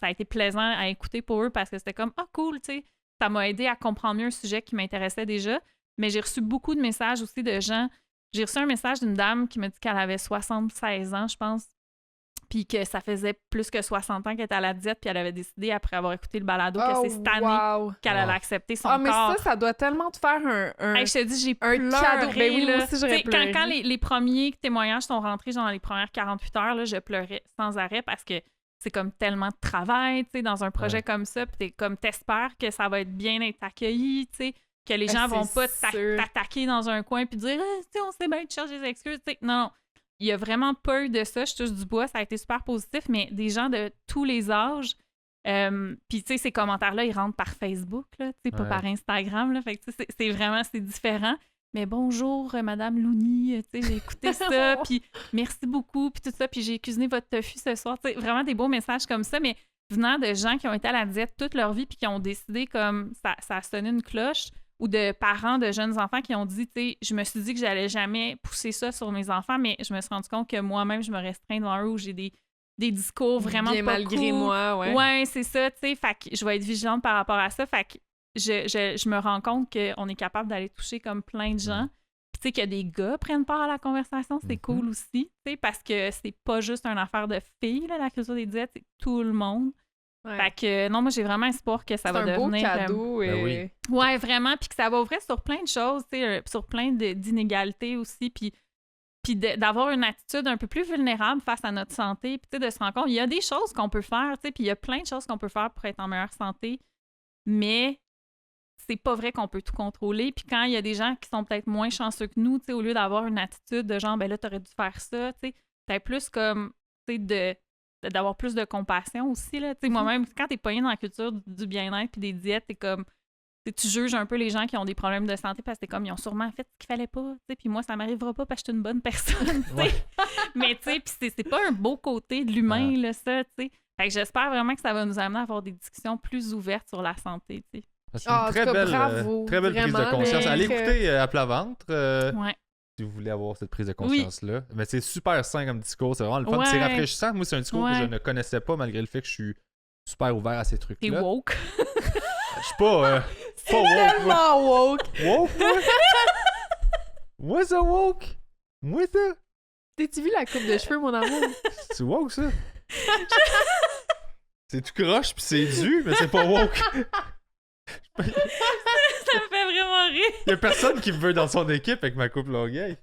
a été plaisant à écouter pour eux parce que c'était comme « Ah, cool, tu sais, ça m'a aidé à comprendre mieux un sujet qui m'intéressait déjà. » Mais j'ai reçu beaucoup de messages aussi de gens. J'ai reçu un message d'une dame qui m'a dit qu'elle avait 76 ans, je pense, puis que ça faisait plus que 60 ans qu'elle était à la diète, puis elle avait décidé, après avoir écouté le balado, que c'est cette année qu'elle allait accepter son corps. Mais ça doit tellement te faire un hey, je te dis, j'ai pleuré, cadeau. Ben oui, moi aussi, j'aurais pleuré. Quand les premiers témoignages sont rentrés, genre dans les premières 48 heures, là, je pleurais sans arrêt parce que c'est comme tellement de travail, tu sais, dans un projet comme ça, puis t'espères que ça va être bien être accueilli, tu sais, que les gens vont pas t'attaquer dans un coin puis dire tu sais, on sait bien, tu cherches des excuses, tu sais. Non. Il y a vraiment pas eu de ça. Je touche du bois. Ça a été super positif, mais des gens de tous les âges. Puis, tu sais, ces commentaires-là, ils rentrent par Facebook, là, tu sais, pas par Instagram. Là. Fait que, c'est vraiment, c'est différent. Mais bonjour, Madame Louni, tu sais, j'ai écouté ça, puis merci beaucoup, puis tout ça, puis j'ai cuisiné votre tofu ce soir. Tu sais, vraiment des beaux messages comme ça, mais venant de gens qui ont été à la diète toute leur vie, puis qui ont décidé comme ça a sonné une cloche, ou de parents de jeunes enfants qui ont dit, tu sais, je me suis dit que j'allais jamais pousser ça sur mes enfants, mais je me suis rendu compte que moi-même, je me restreins devant eux où j'ai des discours vraiment bien pas malgré cool. Moi, ouais. Ouais, c'est ça, tu sais, fait que je vais être vigilante par rapport à ça, fait que je me rends compte qu'on est capable d'aller toucher comme plein de gens. Puis tu sais, que des gars prennent part à la conversation, c'est cool aussi, tu sais, parce que c'est pas juste une affaire de filles, là, la culture des diètes, c'est tout le monde. Ouais. Fait que non, moi j'ai vraiment espoir que ça va devenir... C'est un beau cadeau. Oui. Ouais, vraiment, puis que ça va ouvrir sur plein de choses, tu sais, sur plein d'inégalités aussi, puis d'avoir une attitude un peu plus vulnérable face à notre santé, puis de se rendre compte, il y a des choses qu'on peut faire, tu sais, puis il y a plein de choses qu'on peut faire pour être en meilleure santé, mais c'est pas vrai qu'on peut tout contrôler. Puis quand il y a des gens qui sont peut-être moins chanceux que nous, tu sais, au lieu d'avoir une attitude de genre, ben là, t'aurais dû faire ça, tu sais, peut-être plus comme, tu sais, d'avoir plus de compassion aussi, là. Tu sais, moi-même, quand t'es pogné dans la culture du bien-être puis des diètes, t'es comme... tu juges un peu les gens qui ont des problèmes de santé parce que t'es comme, ils ont sûrement fait ce qu'il fallait pas, puis moi, ça m'arrivera pas parce que je suis une bonne personne, Mais tu sais, puis c'est pas un beau côté de l'humain, là, ça, tu sais. Fait que j'espère vraiment que ça va nous amener à avoir des discussions plus ouvertes sur la santé, tu sais. C'est une très belle prise de conscience. Allez écouter À plat ventre. Si vous voulez avoir cette prise de conscience-là. Mais c'est super sain comme discours. C'est vraiment le fun. C'est rafraîchissant. Moi, c'est un discours que je ne connaissais pas malgré le fait que je suis super ouvert à ces trucs-là. T'es woke. Je suis pas woke. Tellement woke. Woke, moi? Moi, ça woke? Moi, ça? T'as-tu vu la coupe de cheveux, mon amour? C'est woke, ça? C'est tout croche pis c'est dû, mais c'est pas woke. Ça me fait vraiment rire. Il y a personne qui me veut dans son équipe avec ma coupe longueuil.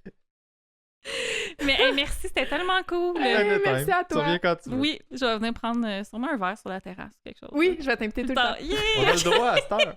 Mais hey, merci, c'était tellement cool. Merci à toi. Tu reviens quand tu veux. Oui, je vais venir prendre sûrement un verre sur la terrasse, quelque chose. Oui, je vais t'inviter tout le temps. Yeah! On a le droit à cette heure.